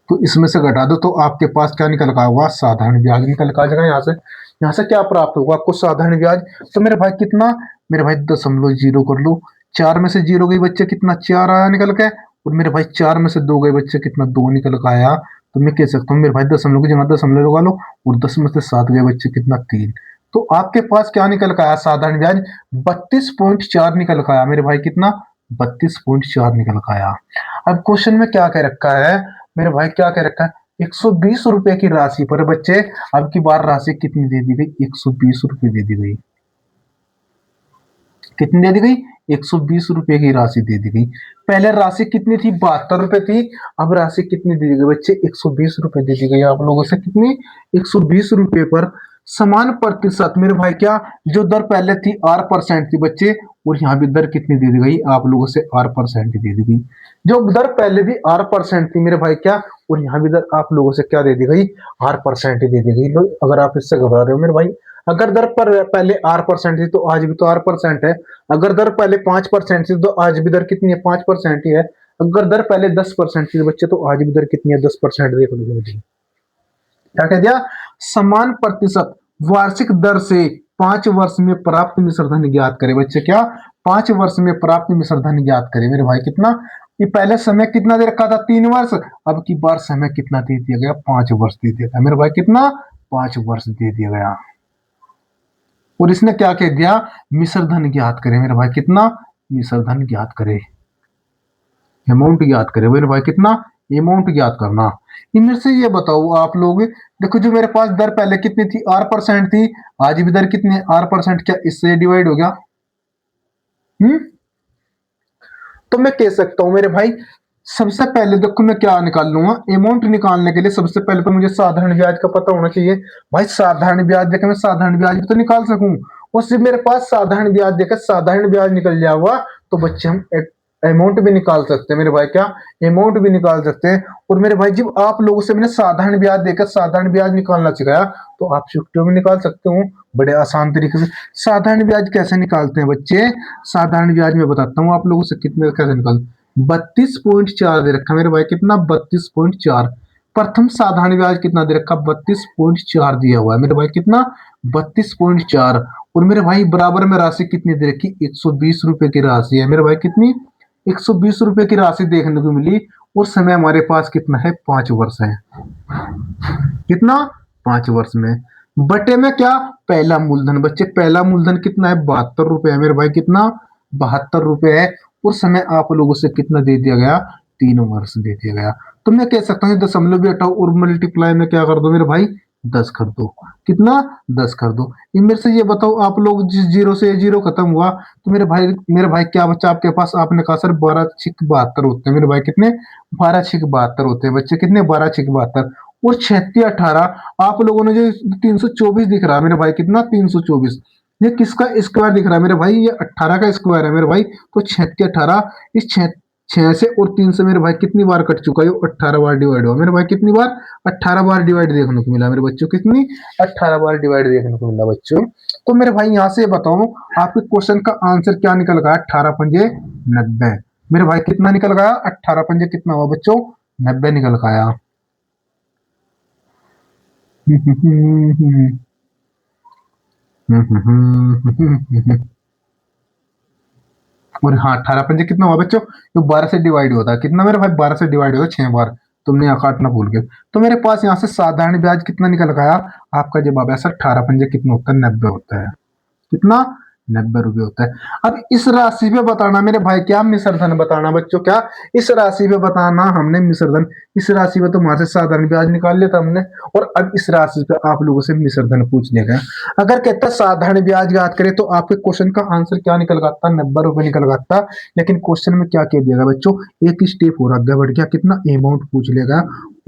तो इसमें से घटा दो, तो आपके पास क्या निकल का होगा, साधारण ब्याज निकल का जाएगा। यहाँ से क्या प्राप्त होगा आपको, साधारण ब्याज। तो मेरे भाई कितना, मेरे भाई 0.0 कर लो, 4 में से 0 गई बच्चे, कितना 4 आया निकल के। और मेरे भाई 4 में से 2 गए बच्चे, कितना 2 निकल का आया। तो मैं कह सकता हूँ मेरे भाई दशमलव की जगह दशमलव लगा लो, और 10 में से 7 गए बच्चे, कितना 3। तो आपके पास क्या निकल का आया, साधारण ब्याज 32.4 निकल का आया मेरे भाई, कितना 32.4 निकल का आया। अब क्वेश्चन में क्या कह रखा है मेरे भाई, क्या कह रखा है, 120 रुपए की राशि पर बच्चे अब की बार राशि कितनी दे दी गई, 120 रुपए दे दी गई। कितनी दे दी गई, 120 रुपए की राशि दे दी गई। पहले राशि कितनी थी, 72 रुपए थी। अब राशि कितनी दे दी गई बच्चे, 120 रुपए दे दी गई आप लोगों से, कितनी 120 रुपए पर समान प्रतिशत मेरे भाई, क्या जो दर पहले थी आर परसेंट थी बच्चे, और यहाँ भी दर कितनी दे दी गई आप लोगों से, आर परसेंट दे दी गई। जो दर पहले भी आर परसेंट थी मेरे भाई, क्या, और यहाँ भी दर आप लोगों से क्या दे दी गई, आर परसेंट दे दी गई। लो, अगर आप इससे घबरा रहे हो मेरे भाई, अगर दर पर पहले आर परसेंट थी, तो आज भी तो आर परसेंट है। अगर दर पहले 5% थी, तो आज भी दर कितनी है, 5% ही है। अगर दर पहले 10% थी बच्चे, तो आज भी दर कितनी है, 10% देखने को मिली। क्या कह दिया, समान प्रतिशत वार्षिक दर से 5 वर्ष में प्राप्त मिश्रधन ज्ञात करे बच्चे, क्या 5 वर्ष में प्राप्त मिश्रधन ज्ञात करे मेरे भाई। कितना, ये पहले समय कितना दे रखा था, 3 वर्ष। अब की बार समय कितना दे दिया गया, 5 वर्ष दे दिया गया मेरे भाई, कितना 5 वर्ष दे दिया गया। और इसने क्या कह दिया, मिश्रधन ज्ञात करे मेरे भाई, कितना मिश्रधन ज्ञात करे, अमाउंट ज्ञात करे मेरे भाई, कितना अमाउंट ज्ञात करना। इनमें से ये बताओ आप लोग, देखो जो मेरे पास दर पहले कितनी थी, R% थी, आज भी दर कितनी है, R%, क्या इससे डिवाइड हो गया? हम्म तो मैं कह सकता हूं मेरे भाई, सबसे पहले देखो मैं क्या निकाल लूंगा, अमाउंट निकालने के लिए सबसे पहले तो मुझे साधारण ब्याज का पता होना चाहिए। भाई साधारण ब्याज देकर मैं साधारण ब्याज भी तो निकाल सकूं, और सिर्फ मेरे पास साधारण ब्याज देकर साधारण ब्याज निकल जाएगा तो बच्चे हम अमाउंट भी निकाल सकते हैं मेरे भाई, क्या अमाउंट भी निकाल सकते हैं। और मेरे भाई जब आप लोगों से मैंने साधारण ब्याज देकर साधारण ब्याज निकालना सिखाया, तो आप चुटकियों में निकाल सकते हो बड़े आसान तरीके से। साधारण ब्याज कैसे निकालते हैं बच्चे, साधारण ब्याज में बताता हूँ आप लोगों से कितने कैसे निकाल, 32.4 दे रखा मेरे भाई, कितना 32.4। प्रथम साधारण ब्याज कितना दे रखा, 32.4 दिया हुआ है मेरे भाई, कितना 32.4। और मेरे भाई बराबर में राशि कितनी दे रखी, 120 रुपए की राशि है मेरे भाई, कितनी 120 रुपए की राशि देखने को मिली। और समय हमारे पास कितना है, 5 वर्ष है, कितना 5 वर्ष में। बटे में क्या, पहला मूलधन बच्चे, पहला मूलधन कितना है, 72 रुपए है मेरे भाई, कितना 72 रुपए है। और समय आप लोगों से कितना दे दिया गया, 3 वर्ष दे दिया गया। तो मैं कह सकता हूँ दशमलव भी हटाओ और मल्टीप्लाई में क्या कर दो मेरे भाई, 10 कर दो, कितना 10 कर दो। इनमें से ये बताओ आप लोग, जिस जीरो से ये जीरो खत्म हुआ तो मेरे भाई क्या बच्चा आपके पास, आपने कहा सर 12×6 = 72 होते हैं मेरे भाई, कितने 12×6 = 72 होते हैं बच्चे, कितने 12×6 = 72। और 36×18 आप लोगों ने जो 324 दिख रहा है मेरे भाई, कितना 324, ये किसका स्क्वायर दिख रहा है मेरे भाई, ये 18 का स्क्वायर है मेरे भाई। तो 36×18, इस 6 से और 3 से मेरे भाई कितनी बार कट चुका है, 18 बार डिवाइड हुआ मेरे भाई, कितनी बार 18 बार डिवाइड देखने को मिला मेरे बच्चों, कितनी 18 बार डिवाइड देखने को मिला बच्चों। तो मेरे भाई यहाँ से बताओ आपके क्वेश्चन का आंसर क्या निकल गया, 18×5 = 90 मेरे भाई, कितना निकल गया 18×5 कितना हुआ बच्चों, 90 निकल गया। और हाँ 18×5 कितना हुआ बच्चों, जो 12 से डिवाइड होता है, कितना मेरे भाई 12 से डिवाइड होता है 6 बार, तुमने यहाँ काटना भूल गए। तो मेरे पास यहाँ से साधारण ब्याज कितना निकल गया, आपका जवाब है सर 18×5 कितना होता है, 90 होता है, कितना 90 रुपए होता है। अब इस राशि पे बताना मेरे भाई, क्या मिश्र धन बताना बच्चों, क्या इस राशि पे बताना हमने मिश्र धन। इस राशि पे तो हमारे से साधारण ब्याज निकाल लिया था हमने, और अब इस राशि पे आप लोगों से मिश्र धन पूछ लिया गया। अगर कहता साधारण ब्याज याद करें तो आपके क्वेश्चन का आंसर क्या निकल आता, 90 रुपए निकल आता। लेकिन क्वेश्चन में क्या कह दिया गया बच्चों, एक स्टेप और आगे बढ़ गया, कितना अमाउंट पूछ लेगा,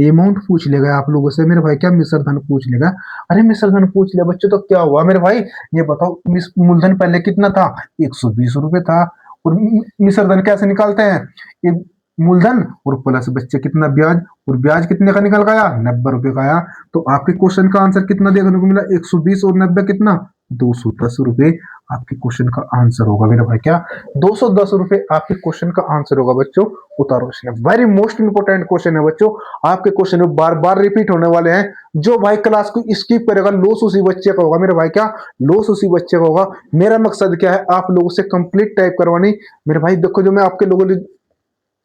अमाउंट पूछ लेगा आप लोगों से मेरे भाई, क्या मिश्र धन पूछ लेगा। अरे मिश्र धन पूछ लिया बच्चों तो क्या हुआ मेरे भाई, ये बताओ मूलधन पहले कितना था, 120 रुपए था। और मिश्र धन कैसे निकालते हैं, ये मूलधन और प्लस बच्चे कितना ब्याज, और ब्याज कितने का निकल गया, 90 रुपए का आया। तो आपके क्वेश्चन का आंसर कितना देखने को मिला, 120 और 90 कितना, 210 रुपए आपके क्वेश्चन का आंसर होगा मेरा भाई, क्या 210 रुपए आपके क्वेश्चन का आंसर होगा बच्चों। उतारो, वेरी मोस्ट इंपोर्टेंट क्वेश्चन है बच्चों, आपके क्वेश्चन बार बार रिपीट होने वाले हैं। जो भाई क्लास को स्किप करेगा लॉस उसी बच्चे का होगा मेरे भाई, क्या लॉस उसी बच्चे का होगा। मेरा मकसद क्या है, आप लोगों से कंप्लीट टाइप करवानी मेरे भाई। देखो जो मैं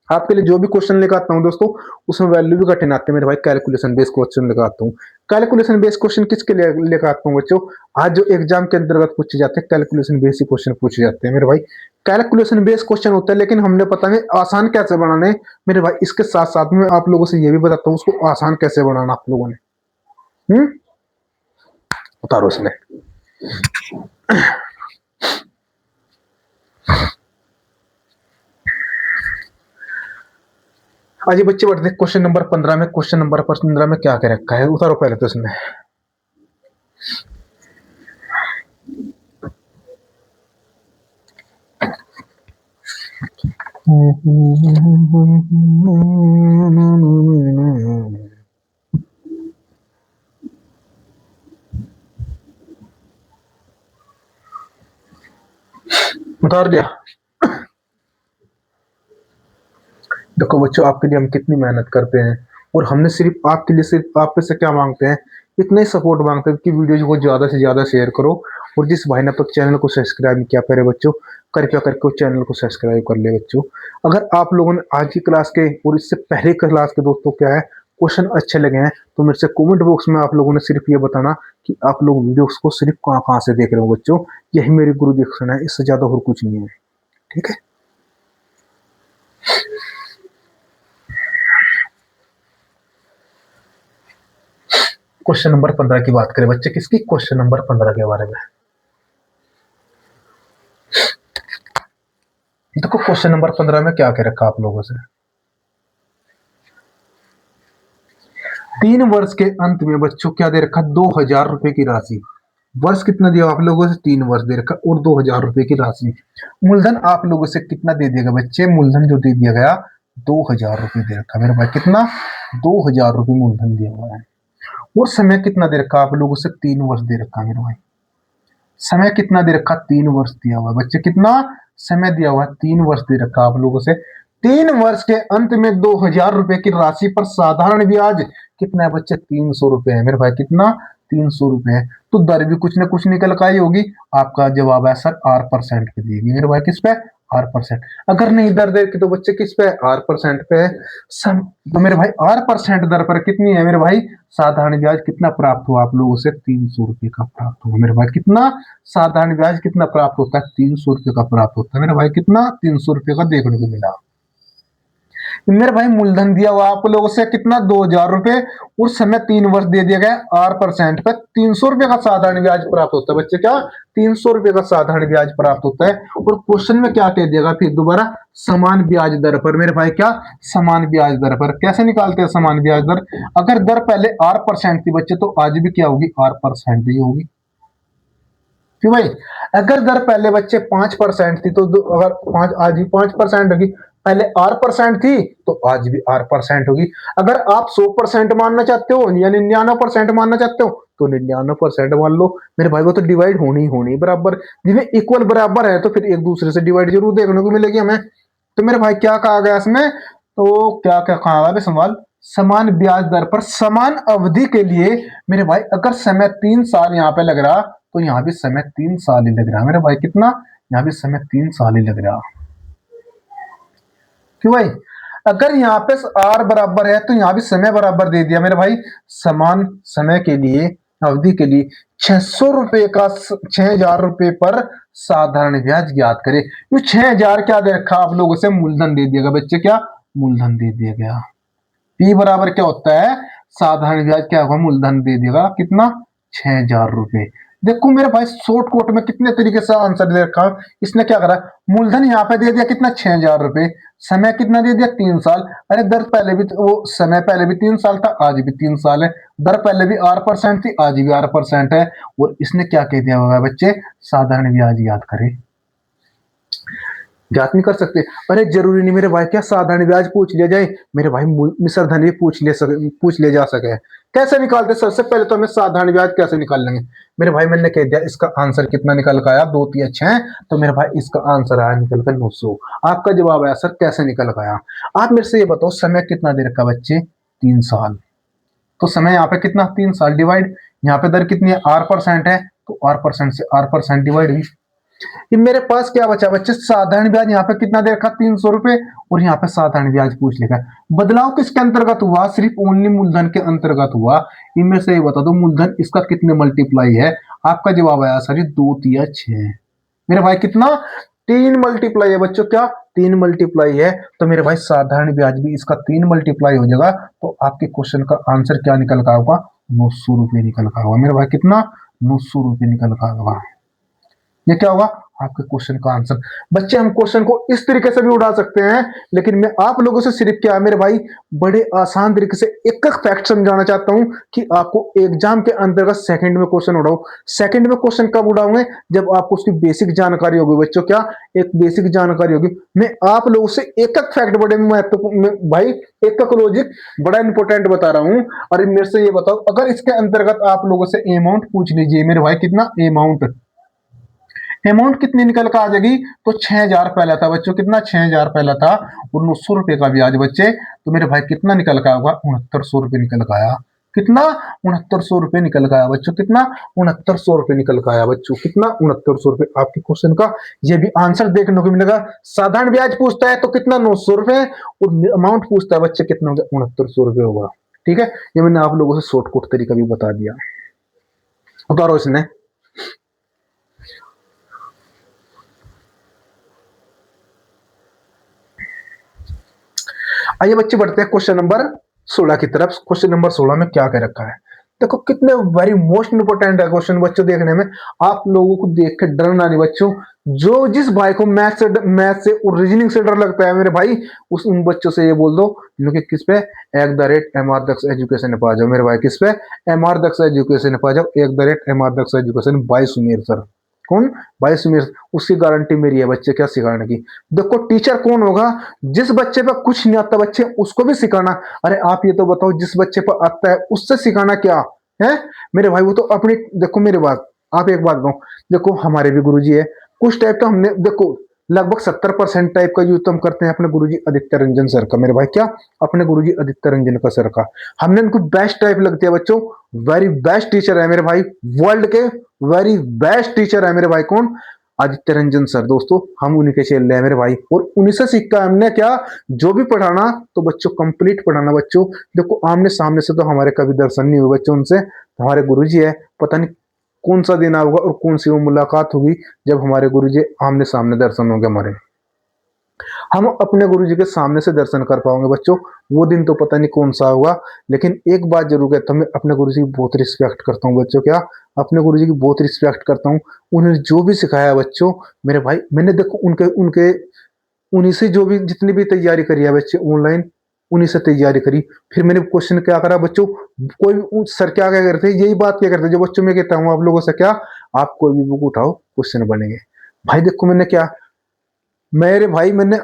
आपके लिए जो भी क्वेश्चन लेकर आता हूं दोस्तों, उसमें वैल्यू भी कठिन आते हैं मेरे भाई, कैलकुलेशन बेस्ड क्वेश्चन लेकर आता हूं। कैलकुलेशन बेस्ड क्वेश्चन किसके लिए लेकर आता हूं बच्चों, आज जो एग्जाम के अंतर्गत पूछे जाते हैं कैलकुलेशन बेस्ड क्वेश्चन पूछे जाते हैं मेरे भाई। कैलकुलेशन बेस्ड क्वेश्चन होता है, लेकिन हमने पता नहीं आसान कैसे बनाने हैं मेरे भाई। इसके साथ साथ में आप लोगों से ये भी बताता हूँ उसको आसान कैसे बनाना आप लोगों ने। उतारो इसमें। आज बच्चे बढ़ते क्वेश्चन नंबर 15 में। क्वेश्चन नंबर 15 में क्या कह रखा है, उतारो पहले तो इसमें। उतार दिया। देखो बच्चों आपके लिए हम कितनी मेहनत करते हैं, और हमने सिर्फ आपके लिए सिर्फ आप पे से क्या मांगते हैं, इतना ही सपोर्ट मांगते हैं कि वीडियो को ज्यादा से ज्यादा शेयर करो। और जिस भाई ने अब तक चैनल को सब्सक्राइब नहीं किया पहले बच्चों, कृपया करके चैनल को सब्सक्राइब कर ले बच्चों। अगर आप लोगों ने आज की क्लास के और इससे पहले क्लास के दोस्तों क्या है क्वेश्चन अच्छे लगे हैं, तो मेरे से कमेंट बॉक्स में आप लोगों ने सिर्फ ये बताना कि आप लोग वीडियोस को सिर्फ कहाँ कहाँ से देख रहे हो बच्चों। यही मेरी गुरु दीक्षण है, इससे ज्यादा और कुछ नहीं है, ठीक है। क्वेश्चन नंबर 15 की बात करें बच्चे, किसकी? क्वेश्चन नंबर 15 के बारे में। देखो क्वेश्चन नंबर 15 में क्या कह रखा आप लोगों से, 3 वर्ष के अंत में बच्चों क्या दे रखा? 2,000 रुपए की राशि। वर्ष कितना दिया आप लोगों से? 3 वर्ष दे रखा और 2,000 रुपए की राशि। मूलधन आप लोगों से कितना दे दिया गया बच्चे? मूलधन जो दे दिया गया 2,000 रुपए दे रखा मेरे भाई। कितना? 2,000 रुपए मूलधन दिया हुआ है। और समय कितना दे रखा आप लोगों से? 3 वर्ष दे रखा मेरे भाई। समय कितना दे रखा? 3 वर्ष दिया हुआ है बच्चे। कितना समय दिया हुआ है? 3 वर्ष दे रखा आप लोगों से। 3 वर्ष के अंत में 2,000 रुपए की राशि पर साधारण ब्याज कितना है बच्चे? 300 रुपए है मेरे भाई। कितना? 300 रुपए है। तो दर भी कुछ ना कुछ निकल कर आई होगी। आपका जवाब है सर आर परसेंट पे देगी मेरे भाई। किस पे? Are percent. अगर नहीं दर दे तो बच्चे किस पे? आर परसेंट पे है। तो मेरे भाई आर परसेंट दर पर कितनी है मेरे भाई? साधारण ब्याज कितना प्राप्त हुआ आप लोगों से? 300 रुपए का प्राप्त हुआ मेरे भाई। कितना? साधारण ब्याज कितना प्राप्त होता है? 300 रुपए का प्राप्त होता है मेरे भाई। कितना? 300 रुपए का देखने को मिला मेरे भाई। मूलधन दिया हुआ आप लोगों से कितना? 2,000 रुपए। और समय 3 वर्ष दे दिया गया। आर परसेंट पर 300 रुपए का साधारण ब्याज प्राप्त होता है बच्चे। क्या? 300 रुपए का साधारण ब्याज प्राप्त होता है। और क्वेश्चन में क्या कह दिया फिर दोबारा? समान ब्याज दर पर मेरे भाई। क्या? समान ब्याज दर पर। कैसे निकालते हैं समान ब्याज दर? अगर दर पहले आर परसेंट थी बच्चे तो आज भी क्या होगी? आर परसेंट ही होगी। क्यों भाई? अगर दर पहले बच्चे 5% थी तो अगर पांच आज भी 5% होगी। पहले आर परसेंट थी तो आज भी आर परसेंट होगी। अगर आप 100% मानना चाहते हो या 99% मानना चाहते हो तो 99% मान लो मेरे भाई। वो तो डिवाइड होनी ही होनी बराबर। जिन्हें इक्वल बराबर है तो फिर एक दूसरे से डिवाइड जरूर देखने को मिलेगी हमें। तो मेरे भाई क्या कहा गया इसमें? तो क्या क्या कहा गया सवाल? समान ब्याज दर पर समान अवधि के लिए मेरे भाई। अगर समय 3 साल यहाँ पे लग रहा तो यहाँ भी समय 3 साल ही लग रहा है मेरे भाई। कितना? यहाँ भी समय 3 साल ही लग रहा। क्यों भाई? अगर यहाँ पे आर बराबर है तो यहाँ भी समय बराबर दे दिया मेरे भाई। समान समय के लिए अवधि के लिए 600 रुपए का 6,000 रुपए पर साधारण ब्याज ज्ञात करे। तो 6,000 क्या दे रखा आप लोगों से? मूलधन दे दिया गया बच्चे। क्या? मूलधन दे दिया गया। पी बराबर क्या होता है? साधारण ब्याज क्या होगा? मूलधन दे देगा। कितना? 6,000 रुपए। देखो मेरे भाई शॉर्ट कोट में कितने तरीके से आंसर दे रखा। इसने क्या करा? मूलधन यहाँ पे दे दिया कितना? 6,000 रुपए। समय कितना दे दिया? 3 साल। अरे दर पहले भी वो समय पहले भी 3 साल था, आज भी 3 साल है। दर पहले भी आर परसेंट थी, आज भी आर परसेंट है। और इसने क्या कह दिया होगा बच्चे? साधारण ब्याज याद करें। ज्ञात नहीं कर सकते? अरे जरूरी नहीं मेरे भाई क्या साधारण ब्याज पूछ लिया जाए मेरे भाई। मिश्र धन भी पूछ लिया जा सके। कैसे निकालते? सबसे पहले तो हमें साधारण ब्याज कैसे निकाल लेंगे मेरे भाई। मैंने कह दिया इसका आंसर कितना निकल कर आया? 2 3 6। तो मेरे भाई इसका आंसर आया निकल कर 900। आपका जवाब आया सर कैसे निकल कर आया? आप मेरे से ये बताओ समय कितना दे रखा बच्चे? 3 साल। तो समय यहाँ पे कितना? 3 साल डिवाइड यहाँ पे दर कितनी है? आर परसेंट है तो आर परसेंट से आर परसेंट डिवाइड हुई। ये मेरे पास क्या बचा बच्चे? साधारण ब्याज यहाँ पे कितना दे रखा? 300 रुपए। और यहाँ पे साधारण ब्याज पूछ लेगा। बदलाव किसके अंतर्गत हुआ? सिर्फ ओनली मूलधन के अंतर्गत हुआ। इनमें से ये बता दो मूलधन इसका कितने मल्टीप्लाई है? आपका जवाब आया सर 2 या 6 मेरे भाई। कितना? 3 मल्टीप्लाई है बच्चों। क्या? 3 मल्टीप्लाई है। तो मेरे भाई साधारण ब्याज भी इसका 3 मल्टीप्लाई हो जाएगा। तो आपके क्वेश्चन का आंसर क्या निकल का होगा? 900 रुपए निकल का होगा मेरे भाई। कितना? 900 रुपए निकल का होगा। ये क्या होगा? आपके क्वेश्चन का आंसर। बच्चे हम क्वेश्चन को इस तरीके से भी उड़ा सकते हैं, लेकिन मैं आप लोगों से सिर्फ क्या है मेरे भाई, बड़े आसान तरीके से एक एक फैक्ट समझाना चाहता हूं कि आपको एग्जाम के अंतर्गत सेकंड में क्वेश्चन उड़ाऊं। सेकंड में क्वेश्चन कब उड़ाऊंगे? जब आपको उसकी बेसिक जानकारी होगी बच्चों। क्या? एक बेसिक जानकारी होगी। मैं आप लोगों से एक एक फैक्ट बड़े महत्वपूर्ण भाई, एक एक लॉजिक बड़ा इंपॉर्टेंट बता रहा हूं। और मेरे से ये बताओ, अगर इसके अंतर्गत आप लोगों से अमाउंट पूछ लीजिए मेरे भाई, कितना अमाउंट? अमाउंट कितनी निकल कर आ जाएगी? तो 6,000 पहला था बच्चों। कितना? 6,000 पहला था और 900 रुपए का ब्याज बच्चे। तो मेरे भाई कितना निकल का होगा? 6900 रुपए निकल का आया। कितना? 6900 रुपए निकल का आया बच्चों। कितना? 6900 रुपए निकल का आया बच्चों। कितना? 6900 रुपए। आपके क्वेश्चन का ये भी आंसर देखने को मिलेगा। साधारण ब्याज पूछता है तो कितना? 900 रुपए। और अमाउंट पूछता है बच्चे कितना होगा? 6900 रुपए होगा। ठीक है, ये मैंने आप लोगों से शॉर्टकट तरीका भी बता दिया। उतारो इसने। आइए बच्चे बढ़ते हैं क्वेश्चन नंबर 16 की तरफ। क्वेश्चन नंबर 16 में क्या कह रखा है? देखो कितने वेरी मोस्ट इंपोर्टेंट है क्वेश्चन बच्चों देखने में। आप लोगों को देख के डरना नहीं बच्चों। जो जिस भाई को मैथ से और रीजनिंग से डर लगता है मेरे भाई, उस उन बच्चों से ये बोल दो जो कि किस पे @MR दक्ष एजुकेशन पे आ जाओ मेरे भाई। किस पे? MR दक्ष एजुकेशन पे आ जाओ। @MR Daksh education by Sumer sir. कौन? बाय सुमेर। उसकी गारंटी मेरी है बच्चे क्या सिखाने की। देखो टीचर कौन होगा? जिस बच्चे पे कुछ नहीं आता बच्चे उसको भी सिखाना। अरे आप ये तो बताओ जिस बच्चे पर आता है उससे सिखाना क्या है मेरे भाई। वो तो अपनी देखो मेरी बात, आप एक बात बताओ, देखो हमारे भी गुरुजी है कुछ टाइप का। हमने देखो लगभग 70% टाइप का यूज तो हम करते हैं अपने गुरुजी आदित्य रंजन सर का मेरे भाई। क्या? अपने गुरुजी आदित्य रंजन का सर का हमने उनको बेस्ट टाइप लगती है बच्चों। वेरी बेस्ट टीचर है मेरे भाई, वर्ल्ड के वेरी बेस्ट टीचर है मेरे भाई। कौन? आदित्य रंजन सर। दोस्तों हम उन्हीं के चेले हैं मेरे भाई, और उन्हीं से सीखा हमने क्या, जो भी पढ़ाना तो बच्चों कंप्लीट पढ़ाना बच्चों। देखो आमने सामने से तो हमारे कभी दर्शन नहीं हुए बच्चों उनसे। हमारे गुरुजी है, पता नहीं कौन सा दिन होगा और कौन सी वो मुलाकात होगी जब हमारे गुरुजी आमने सामने दर्शन होंगे हमारे। हम अपने गुरुजी के सामने से दर्शन कर पाओगे बच्चों। वो दिन तो पता नहीं कौन सा होगा। लेकिन एक बात जरूर कहता हूँ, मैं अपने गुरुजी की बहुत रिस्पेक्ट करता हूँ बच्चों। क्या? अपने गुरुजी की बहुत रिस्पेक्ट करता हूँ। उन्होंने जो भी सिखाया बच्चों मेरे भाई, मैंने देखो उनके उनके उन्हीं से जो भी जितनी भी तैयारी करी है बच्चे ऑनलाइन, उन्हीं से तैयारी करी। फिर मैंने क्वेश्चन क्या करा बच्चों, कोई भी सर क्या क्या करते हैं, यही बात क्या करते हैं जो बच्चों में कहता हूँ आप लोगों से, क्या आप कोई भी बुक उठाओ क्वेश्चन बनेंगे। भाई देखो मैंने क्या, मेरे भाई मैंने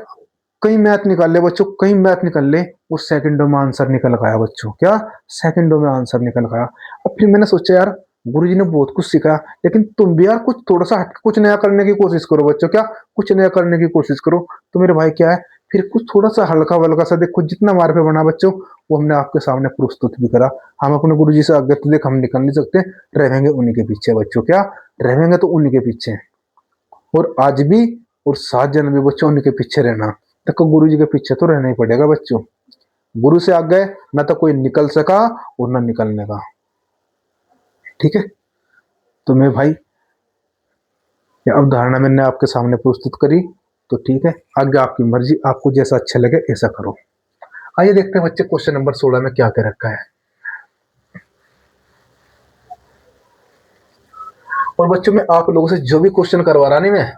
कई मैथ निकाल ले बच्चों, कई मैथ निकाल ले, उस सेकंडों में आंसर निकल गया बच्चों। क्या? सेकंडों में आंसर निकल गया। अब फिर मैंने सोचा यार गुरुजी ने बहुत कुछ सिखाया, लेकिन तुम भी यार कुछ थोड़ा सा हट के कुछ नया करने की कोशिश करो बच्चों। क्या? कुछ नया करने की कोशिश करो। तो मेरे भाई क्या है, फिर कुछ थोड़ा सा हल्का वल्का सा देखो जितना हमारे पे बना बच्चों, वो हमने आपके सामने प्रस्तुत भी करा। हम अपने गुरुजी से आगे तो देख हम निकल नहीं सकते, रहेंगे उन्हीं के पीछे बच्चों। क्या? रहेंगे तो उन्हीं के पीछे, और आज भी और 7 जन्म भी बच्चों उन्हीं के पीछे रहना। देखो गुरु जी के पीछे तो रहना ही पड़ेगा बच्चों। गुरु से आगे ना तो कोई निकल सका और ना निकलने का। ठीक है, तो मैं भाई ये अवधारणा मैंने आपके सामने प्रस्तुत करी, तो ठीक है आगे आपकी मर्जी, आपको जैसा अच्छा लगे ऐसा करो। आइए देखते हैं बच्चे क्वेश्चन नंबर 16 में क्या क्या रखा है। और बच्चों में आप लोगों से जो भी क्वेश्चन करवा रहा नहीं मैं,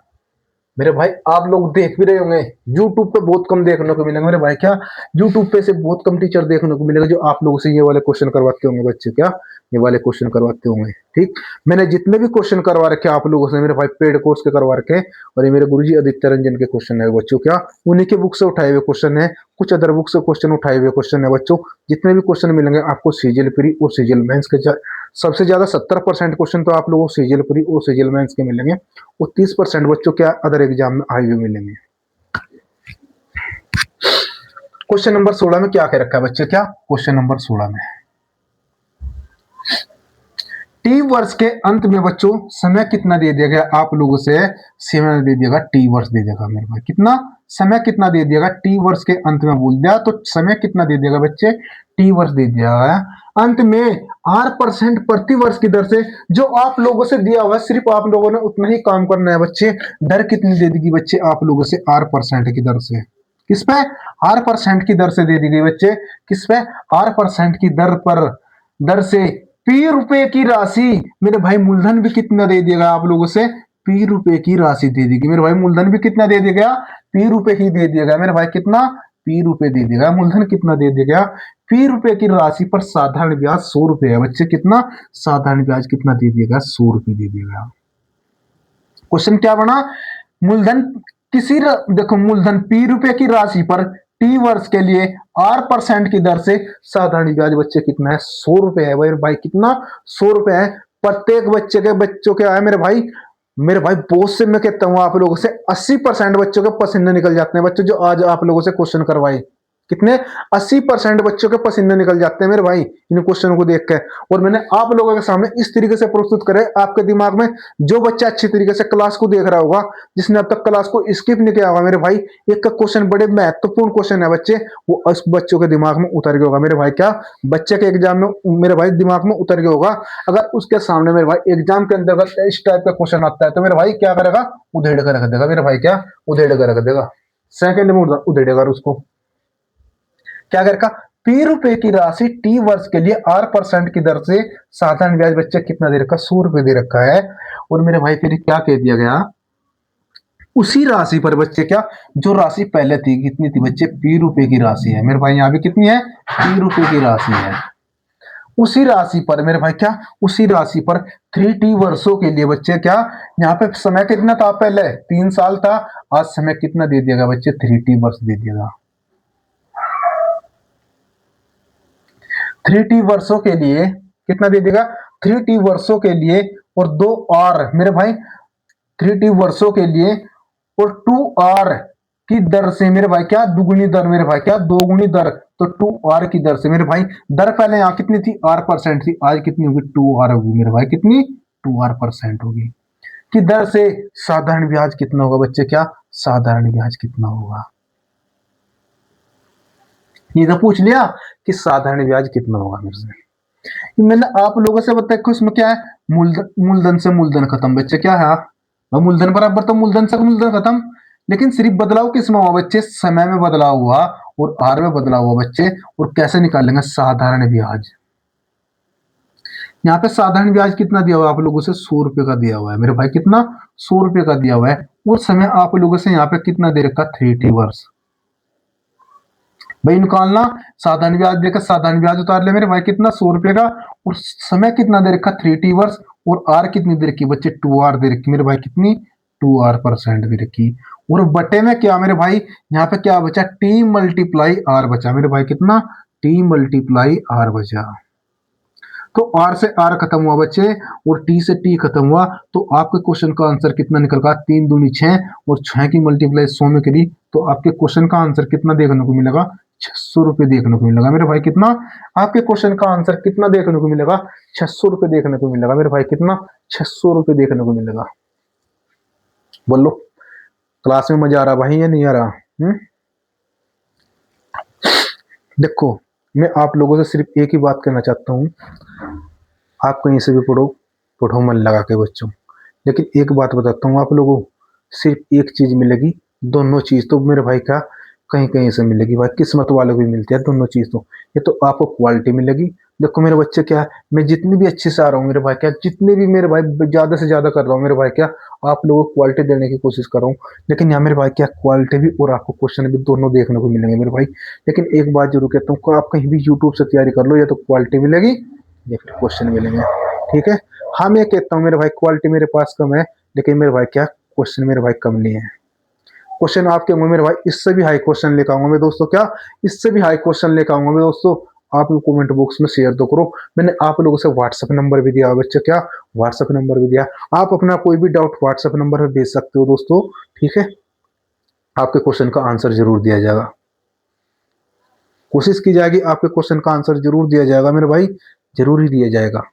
मेरे भाई आप लोग देख भी रहे होंगे, यूट्यूब पे बहुत कम देखने को मिलेंगे मेरे भाई। क्या? यूट्यूब पे से बहुत कम टीचर देखने को मिलेगा जो आप लोगों से ये वाले क्वेश्चन करवाते होंगे बच्चे। क्या? ये वाले क्वेश्चन करवाते होंगे। ठीक, मैंने जितने भी क्वेश्चन करवा रखे आप लोगों से मेरे भाई पेड कोर्स के करवा रखे, और ये मेरे गुरुजी आदित्य रंजन के क्वेश्चन है बच्चों। क्या? उन्हीं के बुक से उठाए हुए क्वेश्चन है, कुछ अदर बुक से क्वेश्चन उठाए हुए क्वेश्चन है बच्चों। जितने भी क्वेश्चन मिलेंगे आपको सीजीएल प्री और सीजीएल मेंस के सबसे ज्यादा 70% क्वेश्चन तो आप लोगों को सीजीएल प्री और सीजीएल मेंस के मिलेंगे, और 30% बच्चों क्या अदर एग्जाम में आए हुए मिलेंगे। क्वेश्चन नंबर 16 में क्या कह रखा है बच्चे? क्या? क्वेश्चन नंबर 16 में टी वर्ष के अंत में बच्चों समय कितना दे दिया गया आप लोगों से? समय दे दिएगा, टी वर्ष दे देगा मेरे भाई। कितना समय कितना दे दिएगा? टी वर्ष के अंत में बोल दिया तो समय कितना दे देगा बच्चे? टी वर्ष दे दिया है अंत में R% प्रति वर्ष की दर से। जो आप लोगों से दिया हुआ है सिर्फ आप लोगों ने उतना ही काम करना है बच्चे। दर कितनी दे देगी बच्चे आप लोगों से? R% की दर से। किस पे? R% की दर से दे दी गई बच्चे। किस पे? R% की दर पर, दर से P रुपए की राशि। मेरे भाई मूलधन भी कितना दे दिएगा आप लोगों से? P रुपए की राशि दे देगी मेरे भाई। मूलधन भी कितना दे देगा? P रुपए ही दे देगा मेरे भाई। कितना? P रुपए दे देगा। मूलधन कितना दे देगा? P रुपए की राशि पर साधारण ब्याज 100 रुपए है बच्चे। कितना? साधारण ब्याज कितना दे देगा? 100 रुपए दे देगा। क्वेश्चन क्या बना? मूलधन देखो मूलधन P रुपए की राशि पर टी वर्ष के लिए R% की दर से साधारण ब्याज बच्चे कितना है? 100 रुपए है भाई। भाई कितना? 100 रुपए है। प्रत्येक बच्चे के बच्चों के आए मेरे भाई। मेरे भाई बहुत से मैं कहता हूं आप लोगों से 80% बच्चों के पसीने निकल जाते हैं बच्चों जो आज आप लोगों से क्वेश्चन करवाए। कितने? 80% बच्चों के पसीने निकल जाते हैं मेरे भाई इन क्वेश्चनों को देख के। और मैंने आप लोगों के सामने इस तरीके से प्रस्तुत करे आपके दिमाग में, जो बच्चा अच्छी तरीके से क्लास को देख रहा होगा, जिसने अब तक क्लास को स्किप नहीं किया होगा मेरे भाई, एक का क्वेश्चन बड़े महत्वपूर्ण क्वेश्चन है बच्चे, वो उस बच्चों के दिमाग में उतर गया होगा मेरे भाई। क्या? बच्चे के एग्जाम में मेरे भाई दिमाग में उतर गया होगा। अगर उसके सामने मेरे भाई एग्जाम के अंतर्गत इस टाइप का क्वेश्चन आता है तो मेरे भाई क्या करेगा? उधेड़ कर रख देगा मेरे भाई। क्या? उधेड़ कर रख देगा, सेकंड में उधेड़ेगा उसको। क्या करेगा? पी रुपए की राशि टी वर्ष के लिए 8% की दर से साधारण ब्याज बच्चे कितना दे रखा, 100 रुपए दे रखा है। और मेरे भाई फिर क्या कह दिया गया, उसी राशि पर बच्चे क्या, जो राशि पहले थी कितनी थी बच्चे, पी रुपए की राशि है मेरे भाई, यहाँ भी कितनी है, पी रुपए की राशि है। उसी राशि पर मेरे भाई क्या, उसी राशि पर 3T वर्षों के लिए बच्चे क्या, यहाँ पे समय कितना था, पहले 3 साल था, आज समय कितना दे दिया गया बच्चे, 3T वर्ष दे दिया। 3T वर्षों के लिए कितना दे देगा, 3T वर्षों के लिए और 2 R मेरे भाई, 3T वर्षों के लिए और 2R की दर से मेरे भाई क्या, दुगुनी दर मेरे भाई क्या, दोगुनी दर, तो 2R की दर से मेरे भाई, दर पहले यहाँ कितनी थी, R% थी, आज कितनी होगी, 2R होगी मेरे भाई, कितनी, 2R% होगी, कि दर से साधारण ब्याज कितना होगा बच्चे, क्या साधारण ब्याज कितना होगा। ये तो पूछ लिया कि साधारण ब्याज कितना होगा मेरे से। मैंने आप लोगों से बताया कि उसमें क्या है, मूलधन से मूलधन खत्म बच्चे, क्या है, मूलधन बराबर तो मूलधन से मूलधन खत्म, लेकिन सिर्फ बदलाव किस में हुआ बच्चे, समय में बदलाव हुआ और आर में बदलाव हुआ बच्चे। और कैसे निकालेंगे, साधारण ब्याज, यहाँ पे साधारण ब्याज कितना दिया हुआ है आप लोगों से, 100 रुपए का दिया हुआ है मेरे भाई, कितना, 100 रुपए का दिया हुआ है। और समय आप लोगों से यहाँ पे कितना दे रखा, 3T वर्ष। भाई निकालना, साधारण ब्याज देकर साधारण ब्याज उतार ले मेरे भाई, कितना, 100 रुपए का, और समय कितना दे रखा, 3T वर्ष, और आर कितनी दे रखी बच्चे, 2R दे रखी मेरे भाई, कितनी, 2R% दे रखी। और बटे में क्या मेरे भाई, यहाँ पे क्या बचा, T मल्टीप्लाई आर बचा मेरे भाई, कितना, T मल्टीप्लाई आर बचा। तो R से R खत्म हुआ बच्चे और T से T खत्म हुआ, तो आपके क्वेश्चन का आंसर कितना निकल गया, 3 दूनी 6, और 6 की मल्टीप्लाई 100 में करी, तो आपके क्वेश्चन का आंसर कितना देखने को मिलेगा, 600 रुपए देखने को मिलेगा मेरे भाई, कितना, आपके क्वेश्चन का आंसर कितना देखने को मिलेगा, 600 रुपए देखने को मिलेगा मेरे भाई, कितना, 600 रुपए देखने को मिलेगा। बोलो क्लास में मजा आ रहा भाई या नहीं आ रहा, देखो मैं आप लोगों से सिर्फ एक ही बात कहना चाहता हूँ, आप कहीं से भी पढ़ो, पढ़ो मन लगा के बच्चों, लेकिन एक बात बताता हूँ आप लोगों को, सिर्फ एक चीज मिलेगी, दोनों चीज तो मेरे भाई क्या, कहीं कहीं से मिलेगी भाई, किस्मत वालों को भी मिलती है दोनों चीज, तो ये तो आपको क्वालिटी मिलेगी। देखो मेरे बच्चे क्या है, मैं जितनी भी अच्छे से आ रहा हूँ मेरे भाई क्या, जितने भी मेरे भाई ज्यादा से ज्यादा कर रहा हूँ मेरे भाई क्या, आप लोगों को क्वालिटी देने की कोशिश कर रहा हूँ, लेकिन यहाँ मेरे भाई क्या, क्वालिटी भी और आपको क्वेश्चन भी दोनों देखने को मिलेंगे मेरे भाई। लेकिन एक बात जरूर कहता हूँ, आप कहीं भी यूट्यूब से तैयारी कर लो, या तो क्वालिटी मिलेगी या फिर क्वेश्चन मिलेंगे, ठीक है। हाँ मैं कहता हूँ मेरे भाई, क्वालिटी मेरे पास कम है, लेकिन मेरे भाई क्या, क्वेश्चन मेरे भाई कम नहीं है। क्वेश्चन आपके होंगे मेरे भाई, इससे भी हाई क्वेश्चन लेकर आऊंगा मैं दोस्तों, क्या इससे भी हाई क्वेश्चन लेकर आऊंगा मैं दोस्तों। आप कमेंट बॉक्स में शेयर तो करो, मैंने आप लोगों से व्हाट्सएप नंबर भी दिया बच्चे, क्या व्हाट्सएप नंबर भी दिया, आप अपना कोई भी डाउट व्हाट्सएप नंबर पर भेज सकते हो दोस्तों, ठीक है। आपके क्वेश्चन का आंसर जरूर दिया जाएगा, कोशिश की जाएगी, आपके क्वेश्चन का आंसर जरूर दिया जाएगा मेरे भाई, जरूर ही दिया जाएगा,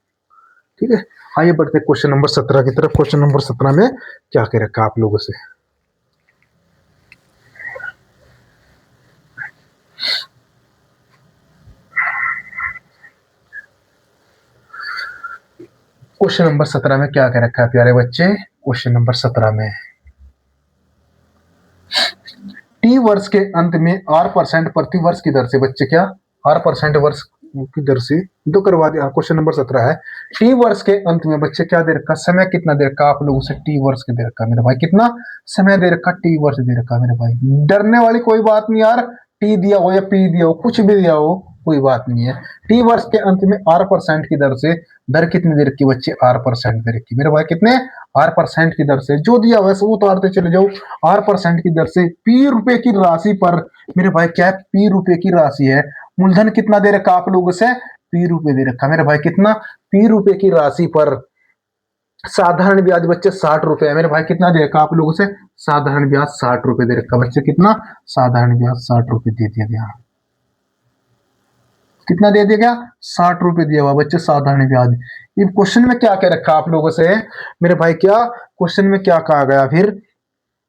ठीक है। आइए बढ़ते क्वेश्चन नंबर 17 की तरफ। क्वेश्चन नंबर 17 में क्या कह रखा आप लोगों से, क्वेश्चन नंबर 17 में क्या कह रखा है प्यारे बच्चे, क्वेश्चन नंबर 17 में, टी वर्ष के अंत में R% प्रति वर्ष की दर से बच्चे, क्या R% वर्ष की दर से, तो करवा दिया। क्वेश्चन नंबर 17 है, टी वर्ष के अंत में बच्चे क्या दे रखा, समय कितना दे रखा आप लोगों से, टी वर्ष के दे रखा मेरे भाई, कितना समय दे रखा, टी वर्ष दे रखा मेरे भाई। डरने वाली कोई बात नहीं यार, टी दिया हो या पी दिया हो, कुछ भी दिया हो कोई बात नहीं है। टी वर्ष के अंत में R% की दर से, दर कितनी दे रखी बच्चे, R% दे रखी मेरे भाई, कितने R% की दर से, जो दिया हुआ है सब उतारते चले जाओ। R% की दर से पी रुपए की राशि पर मेरे भाई क्या, पी रुपए की राशि है, मूलधन कितना दे रखा आप लोगों से, पी रुपए दे रखा मेरे भाई, कितना, पी रुपए की राशि पर साधारण ब्याज बच्चे 60 रुपए है मेरे भाई, कितना दे रखा आप लोगों से, साधारण ब्याज 60 रुपए दे रखा बच्चे, कितना, साधारण ब्याज 60 रुपए दे दिया गया, कितना दे दिया गया, 60 रुपए दिया हुआ बच्चे साधारण ब्याज। ये क्वेश्चन में क्या कह रखा आप लोगों से मेरे भाई, क्या क्वेश्चन में क्या कहा गया फिर,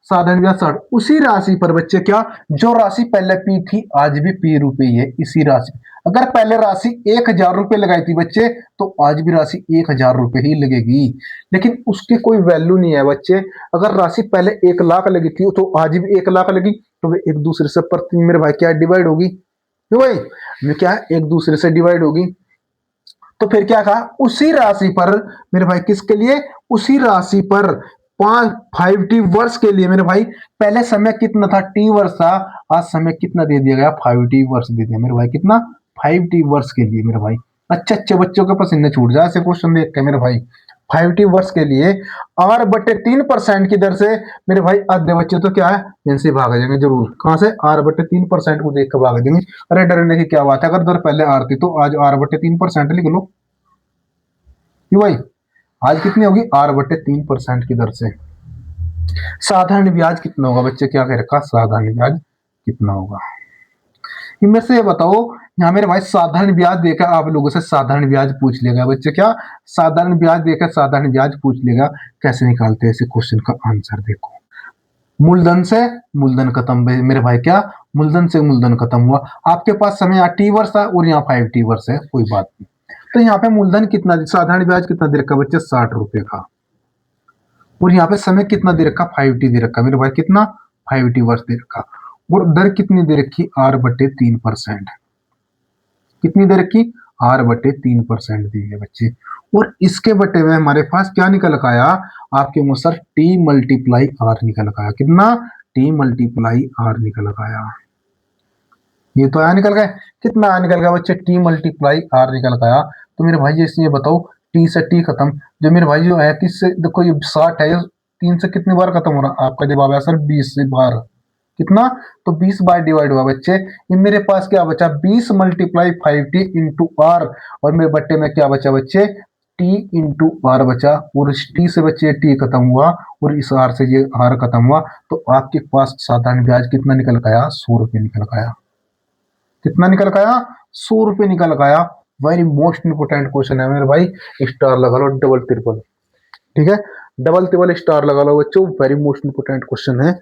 साधारण ब्याज 60, उसी राशि पर बच्चे क्या, जो राशि पहले पी थी आज भी पी रुपए ही है, इसी राशि, अगर पहले राशि 1000 रुपए लगाई थी बच्चे, तो आज भी राशि 1000 रुपए ही लगेगी, लेकिन उसकी कोई वैल्यू नहीं है बच्चे। अगर राशि पहले 1 लाख लगी थी तो आज भी 1 लाख लगी, तो वे एक दूसरे से प्रति मेरे भाई क्या डिवाइड होगी, क्यों भाई, में क्या है, एक दूसरे से डिवाइड होगी। तो फिर क्या कहा, उसी राशि पर मेरे भाई, किसके लिए, उसी राशि पर 5 वर्ष के लिए मेरे भाई, पहले समय कितना था, टी वर्ष था, आज समय कितना दे दिया गया, 5 वर्ष दे दिया मेरे भाई, कितना, 5 वर्ष के लिए मेरे भाई। अच्छे अच्छे बच्चों के पसीने छूट जाए ऐसे क्वेश्चन देख के मेरे भाई। 5 वर्ष के लिए 8/3% की दर से मेरे भाई, आधे बच्चे तो क्या है, इनसे भाग जाएंगे जरूर। कहां से, 8/3% को देख कर भाग जाएंगे। अरे डरने की क्या बात है, अगर दर पहले आर थी तो आज 8/3% लिख लो। क्यों भाई, आज कितनी होगी, 8/3% की दर से। साधारण ब्याज कितना होगा बच्चे, क्या कह रखा, साधारण ब्याज कितना होगा। इनमें से ये बताओ, यहाँ मेरे भाई साधारण ब्याज देकर आप लोगों से साधारण ब्याज पूछ लेगा बच्चे, क्या साधारण ब्याज देकर साधारण ब्याज पूछ लेगा। कैसे निकालते हैं इसे क्वेश्चन का आंसर, देखो। मूलधन से मूलधन खत्म मेरे भाई, क्या मूलधन से मूलधन खत्म हुआ। आपके पास समय यहाँ टी वर्ष था और यहाँ 5 वर्ष है, कोई बात नहीं। तो यहाँ पे मूलधन कितना, साधारण ब्याज कितना दे रखा बच्चे, 60 रुपए का। और यहाँ पे समय कितना दे रखा, 5T दे रखा मेरे भाई, कितना, 5T वर्ष दे रखा। और दर कितनी दे रखी, 8/3%। कितनी दे रखी, 8/3% दी है बच्चे। और इसके बटे में हमारे पास क्या निकल का आया, आपके अनुसार टी मल्टीप्लाई आर निकल का आया। कितना, टी मल्टीप्लाई आर निकल का आया। ये तो आया निकल गया, कितना आया निकल गया बच्चे, टी मल्टीप्लाई आर निकल गया। तो मेरे भाई जैसे ये बताओ, टी से टी खत्म, जो मेरे भाई जो है, किससे, देखो ये 60 है, 3 से कितनी बार खत्म हो रहा, आपका जवाब है सर 20 से बार। कितना, तो 20 बार डिवाइड हुआ बच्चे। ये मेरे पास क्या बचा, 20 × 5T इंटू आर। और मेरे बट्टे में क्या बचा बच्चे, टी इंटू आर बचा। और इस टी से बच्चे टी खत्म हुआ और इस आर से ये आर खत्म हुआ। तो आपके पास साधारण ब्याज कितना निकल गया, 100 रुपये निकल गया। कितना निकल गया, 100 रुपये निकल गया। वेरी मोस्ट इंपोर्टेंट क्वेश्चन है मेरे भाई, स्टार लगा लो, डबल ट्रिपल, ठीक है, डबल ट्रिपल स्टार लगा लो बच्चों, वेरी मोस्ट इंपोर्टेंट क्वेश्चन है।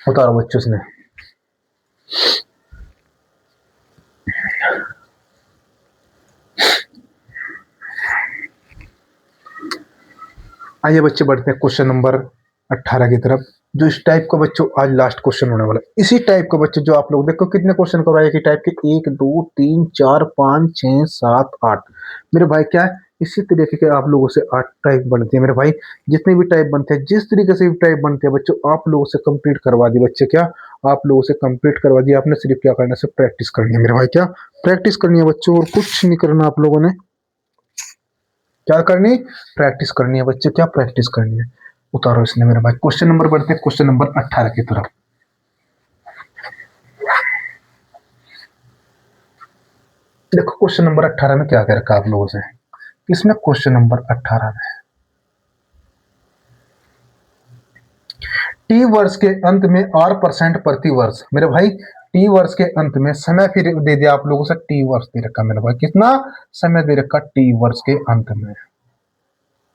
उतारो बच्चों इसने। आइए बच्चे बढ़ते हैं क्वेश्चन नंबर 18 की तरफ, जो इस टाइप का बच्चों आज लास्ट क्वेश्चन होने वाला है। इसी टाइप का बच्चों, जो आप लोग देखो कितने क्वेश्चन करवाए की टाइप के, 1 2 3 4 5 6 7 8 मेरे भाई, क्या है, इसी तरीके के आप लोगों से 8 टाइप बनते हैं मेरे भाई। जितने भी टाइप बनते हैं, जिस तरीके से भी टाइप बनते हैं बच्चों, आप लोगों से कंप्लीट करवा दी बच्चे, क्या आप लोगों से कंप्लीट करवा दिया। आपने सिर्फ क्या करना है, सिर्फ प्रैक्टिस करनी है मेरे भाई, क्या प्रैक्टिस करनी है बच्चों, और कुछ नहीं करना आप लोगों ने। क्या करनी, प्रैक्टिस करनी है बच्चे, क्या प्रैक्टिस करनी है। उतारो इसने मेरे भाई। क्वेश्चन नंबर बढ़ते हैं क्वेश्चन नंबर 18 की तरफ। देखो क्वेश्चन नंबर 18 में क्या कह रखा आप लोगों से, इसमें क्वेश्चन नंबर 18 में टी वर्ष के अंत में R% प्रति वर्ष मेरे भाई, टी वर्ष के अंत में समय फिर दे दिया आप लोगों से, टी वर्ष दे रखा मेरे भाई, कितना समय दे रखा टी वर्ष के अंत में।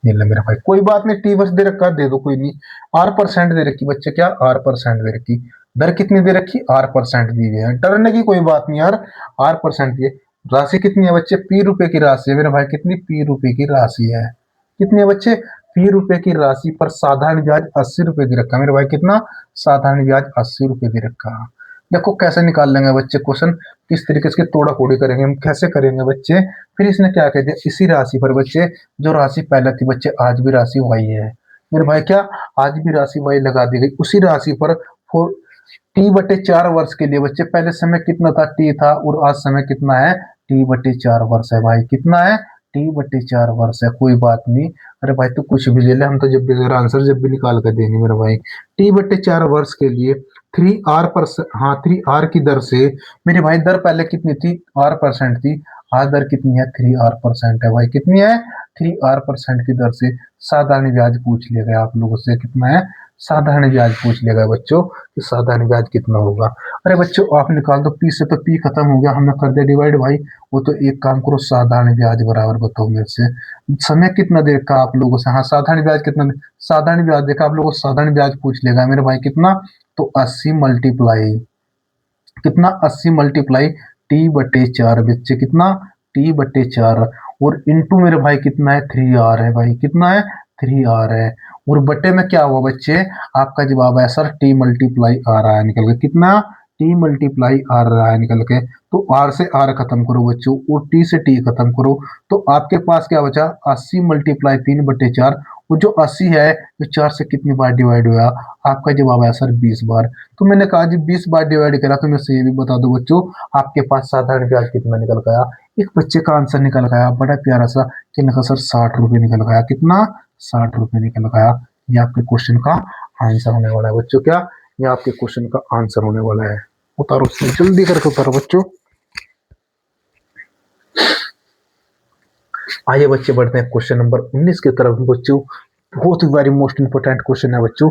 ये ले मेरा भाई, कोई बात नहीं, टी वर्ष दे रखा दे दो, कोई नहीं। R% दे रखी बच्चे, क्या R% दे रखी। दर कितनी दे रखी, R% दी हुई है, डरने की कोई बात नहीं यार, R% दिए। राशि कितनी है बच्चे, P रुपए की राशि है मेरे भाई, कितनी, P रुपए की राशि है। कितनी है बच्चे, P रुपए की राशि पर साधारण ब्याज 80 रुपए दे रखा मेरे भाई, कितना, साधारण ब्याज 80 रुपए दे रखा। देखो कैसे निकाल लेंगे बच्चे क्वेश्चन, किस तरीके से तोड़ा फोड़ी करेंगे हम, कैसे करेंगे बच्चे। फिर इसने क्या कह दिया, इसी राशि पर बच्चे, जो राशि पहले थी बच्चे, आज भी राशि वही है मेरे भाई, क्या आज भी राशि वही लगा दी गई। उसी राशि पर T/4 वर्ष के लिए बच्चे, पहले समय कितना था, टी था, और आज समय कितना है, T/4 वर्ष है भाई, कितना है, T/4 वर्ष है, कोई बात नहीं। अरे भाई तू कुछ भी ले ले, हम तो जब भी तेरा आंसर जब भी निकाल कर देंगे मेरे भाई। T/4 वर्ष के लिए 3R पर, हाँ 3R की दर से मेरे भाई, दर पहले कितनी थी, R% थी, आज दर कितनी है, 3R% है भाई, कितनी है, 3R% की दर से साधारण ब्याज पूछ लिया गया आप लोगों से, कितना है, साधारण ब्याज पूछ लिया गया बच्चों कि साधारण ब्याज कितना होगा। अरे बच्चों आप निकाल दो, पी से तो पी खत्म हो गया, हमने कर दिया डिवाइड भाई। वो तो एक काम करो, साधारण ब्याज बराबर बताओ मेरे से, समय कितना देखा आप लोगों से, हाँ साधारण ब्याज कितना, साधारण ब्याज देखा आप लोगों को, साधारण ब्याज पूछ लेगा मेरे भाई, कितना, तो 80 मल्टीप्लाई, कितना, 80 मल्टीप्लाई T/4 बच्चे, कितना, T/4, और इंटू मेरे भाई कितना है, 3R है भाई, कितना है, 3R है। और बटे में क्या हुआ बच्चे, आपका जवाब है सर T मल्टीप्लाई आर आया निकल गया, कितना, टी मल्टीप्लाई आर रहा है निकल के, तो आर से आर खत्म करो बच्चों और टी से टी खत्म करो, तो आपके पास क्या बचा 80 मल्टीप्लाई 3/4, वो जो 80 है वो 4 से कितनी बार डिवाइड हुआ, आपका जवाब है सर 20 बार। तो मैंने कहा जी 20 बार डिवाइड करा, तो मैं से ये भी बता दो बच्चों आपके पास साधारण ब्याज कितना निकल गया। एक बच्चे का आंसर निकल गया बड़ा प्यारा सा, कितना सर 60 रुपए निकल गया, कितना 60 रुपए निकल गया। ये आपके क्वेश्चन का आंसर होने वाला है बच्चों, क्या ये आपके क्वेश्चन का आंसर होने वाला है। उतारो जल्दी करके उतारो बच्चों। आइए बच्चे बढ़ते हैं क्वेश्चन नंबर 19 की तरफ बच्चों। बहुत ही वेरी मोस्ट इंपोर्टेंट क्वेश्चन है बच्चों।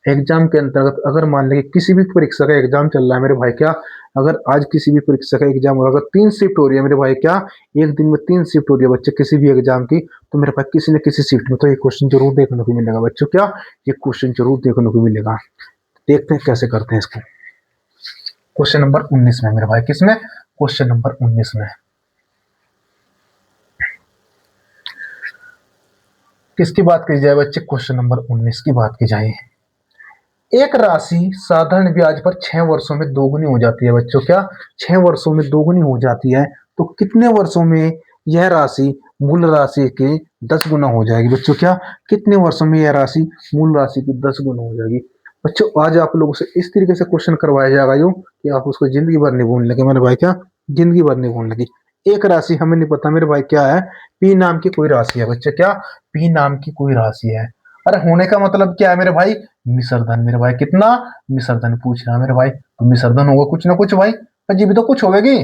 एग्जाम के अंतर्गत अगर मान लें किसी भी परीक्षा का एग्जाम चल रहा है मेरे भाई, क्या अगर आज किसी भी परीक्षा का एग्जाम हो, अगर 3 शिफ्ट हो रही है मेरे भाई, क्या एक दिन में 3 शिफ्ट हो रही है बच्चे किसी भी एग्जाम की, तो मेरे पास किसी न किसी शिफ्ट में तो ये क्वेश्चन जरूर देखने को मिलेगा बच्चों, क्या ये क्वेश्चन जरूर देखने को मिलेगा। देखते हैं कैसे करते हैं इसको। क्वेश्चन नंबर 19 में मेरे भाई, किसमें क्वेश्चन नंबर 19 में किसकी बात की जाए बच्चे, क्वेश्चन नंबर 19 की बात की जाए। एक राशि साधारण ब्याज पर 6 वर्षों में दोगुनी हो जाती है बच्चों, क्या 6 वर्षों में दोगुनी हो जाती है, तो कितने वर्षों में यह राशि मूल राशि के 10 गुना हो जाएगी बच्चों, क्या कितने वर्षों में यह राशि मूल राशि की 10 गुना हो जाएगी। बच्चों आज आप लोगों से इस तरीके से क्वेश्चन करवाया जाएगा यूं कि आप उसको जिंदगी भर नहीं भूलने लगे मेरे भाई, क्या जिंदगी भर नहीं भूलने लगी। एक राशि हमें नहीं पता मेरे भाई क्या है, पी नाम की कोई राशि है बच्चे, क्या पी नाम की कोई राशि है। अरे होने का मतलब क्या है मेरे भाई, मिश्रधन मेरे भाई, कितना मिश्रधन पूछ रहा है मेरे भाई, तो मिश्रधन होगा कुछ ना कुछ भाई, जी भी तो कुछ होगी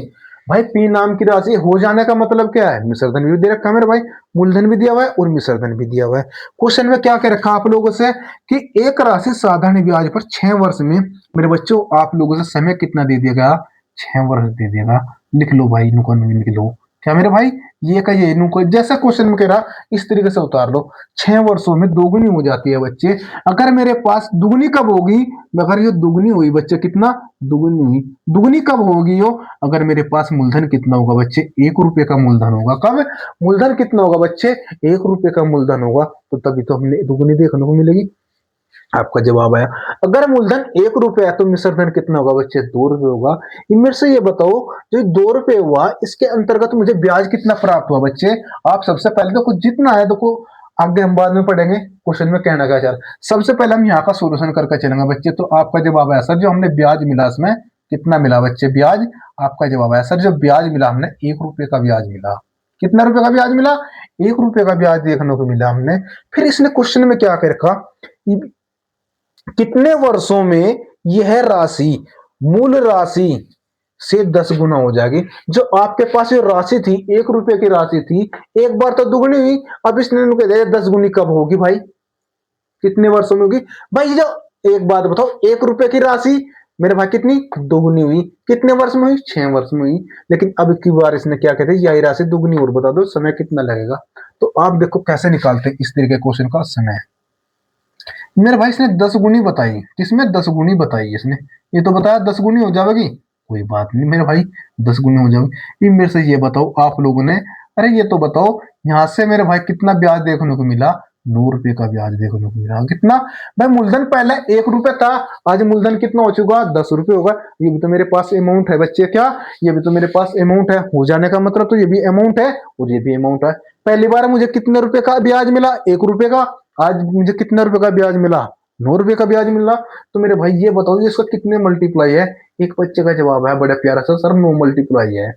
भाई। पी नाम की राशि हो जाने का मतलब क्या है, मिश्रधन भी दे रखा है मेरे भाई, मूलधन भी दिया हुआ है और मिश्रधन भी दिया हुआ है। क्वेश्चन में क्या कह रखा है आप लोगों से कि एक राशि साधारण ब्याज पर 6 वर्ष में, मेरे बच्चों आप लोगों से समय कितना दे दिया गया, 6 वर्ष दे दिएगा। लिख लो भाई, नुका लिख लो, क्या मेरे भाई ये का ये नुका, जैसा क्वेश्चन में कह रहा इस तरीके से उतार लो। 6 वर्षों में दोगुनी हो जाती है बच्चे, अगर मेरे पास दुगुनी कब होगी, अगर ये दुगुनी हुई बच्चे, कितना दुगुनी हुई, दुगुनी कब होगी यो, अगर मेरे पास मूलधन कितना होगा बच्चे, 1 रुपए का मूलधन होगा। कब मूलधन कितना होगा बच्चे, 1 रुपए का मूलधन होगा, तो तभी तो हमने दुगुनी देखने को मिलेगी। आपका जवाब आया। अगर मूलधन 1 रुपए है तो मिश्रधन कितना होगा बच्चे, 2 रुपए होगा। इनमें से ये बताओ जो 2 रुपए हुआ इसके अंतर्गत मुझे ब्याज कितना प्राप्त हुआ बच्चे। आप सबसे पहले तो कुछ जितना है देखो, आगे हम बाद में पढ़ेंगे क्वेश्चन में कहना क्या चाह, सबसे पहले हम यहाँ का सोल्यूशन करके चलेंगे बच्चे। तो आपका जवाब आया सर जो हमने ब्याज मिला इसमें कितना मिला बच्चे, ब्याज। आपका जवाब आया सर जो ब्याज मिला हमने 1 रुपए का ब्याज मिला। कितना रुपए का ब्याज मिला, 1 रुपए का ब्याज देखने को मिला हमने। फिर इसने क्वेश्चन में क्या कर रखा, कितने वर्षों में यह राशि मूल राशि से 10 गुना हो जाएगी। जो आपके पास ये राशि थी 1 रुपए की राशि थी, एक बार तो दुगनी हुई, अब इसने 10 गुनी कब होगी भाई, कितने वर्षों में होगी भाई। जो एक बात बताओ, 1 रुपए की राशि मेरे भाई कितनी दोगुनी हुई, कितने वर्ष में हुई, 6 वर्ष में हुई। लेकिन अब की बार इसने क्या कहते हैं, यही राशि दुगनी और बता दो समय कितना लगेगा। तो आप देखो कैसे निकालते हैं इस तरीके क्वेश्चन का समय। मेरे भाई इसने 10 गुनी बताई, किसमें 10 गुनी बताई इसने, ये तो बताया 10 गुनी हो जाएगी, कोई बात नहीं मेरे भाई 10 गुनी हो जाएगी। मेरे से ये बताओ आप लोगों ने, अरे ये तो बताओ यहां से मेरे भाई कितना ब्याज देखने को मिला, 9 रुपए का ब्याज देखने को मिला। कितना भाई, मूलधन पहले 1 रुपए था, आज मूलधन कितना हो चुका, 10 रुपए होगा। ये भी तो मेरे पास अमाउंट है बच्चे, क्या ये भी तो मेरे पास अमाउंट है, हो जाने का मतलब तो ये भी अमाउंट है और ये भी अमाउंट है। पहली बार मुझे कितने रुपए का ब्याज मिला, 1 रुपए का, आज मुझे कितने रुपए का ब्याज मिला, 9 रुपए का ब्याज मिला। तो मेरे भाई ये बताओ इसका कितने मल्टीप्लाई है। एक बच्चे का जवाब है बड़ा प्यारा सा, सर 9 मल्टीप्लाई है।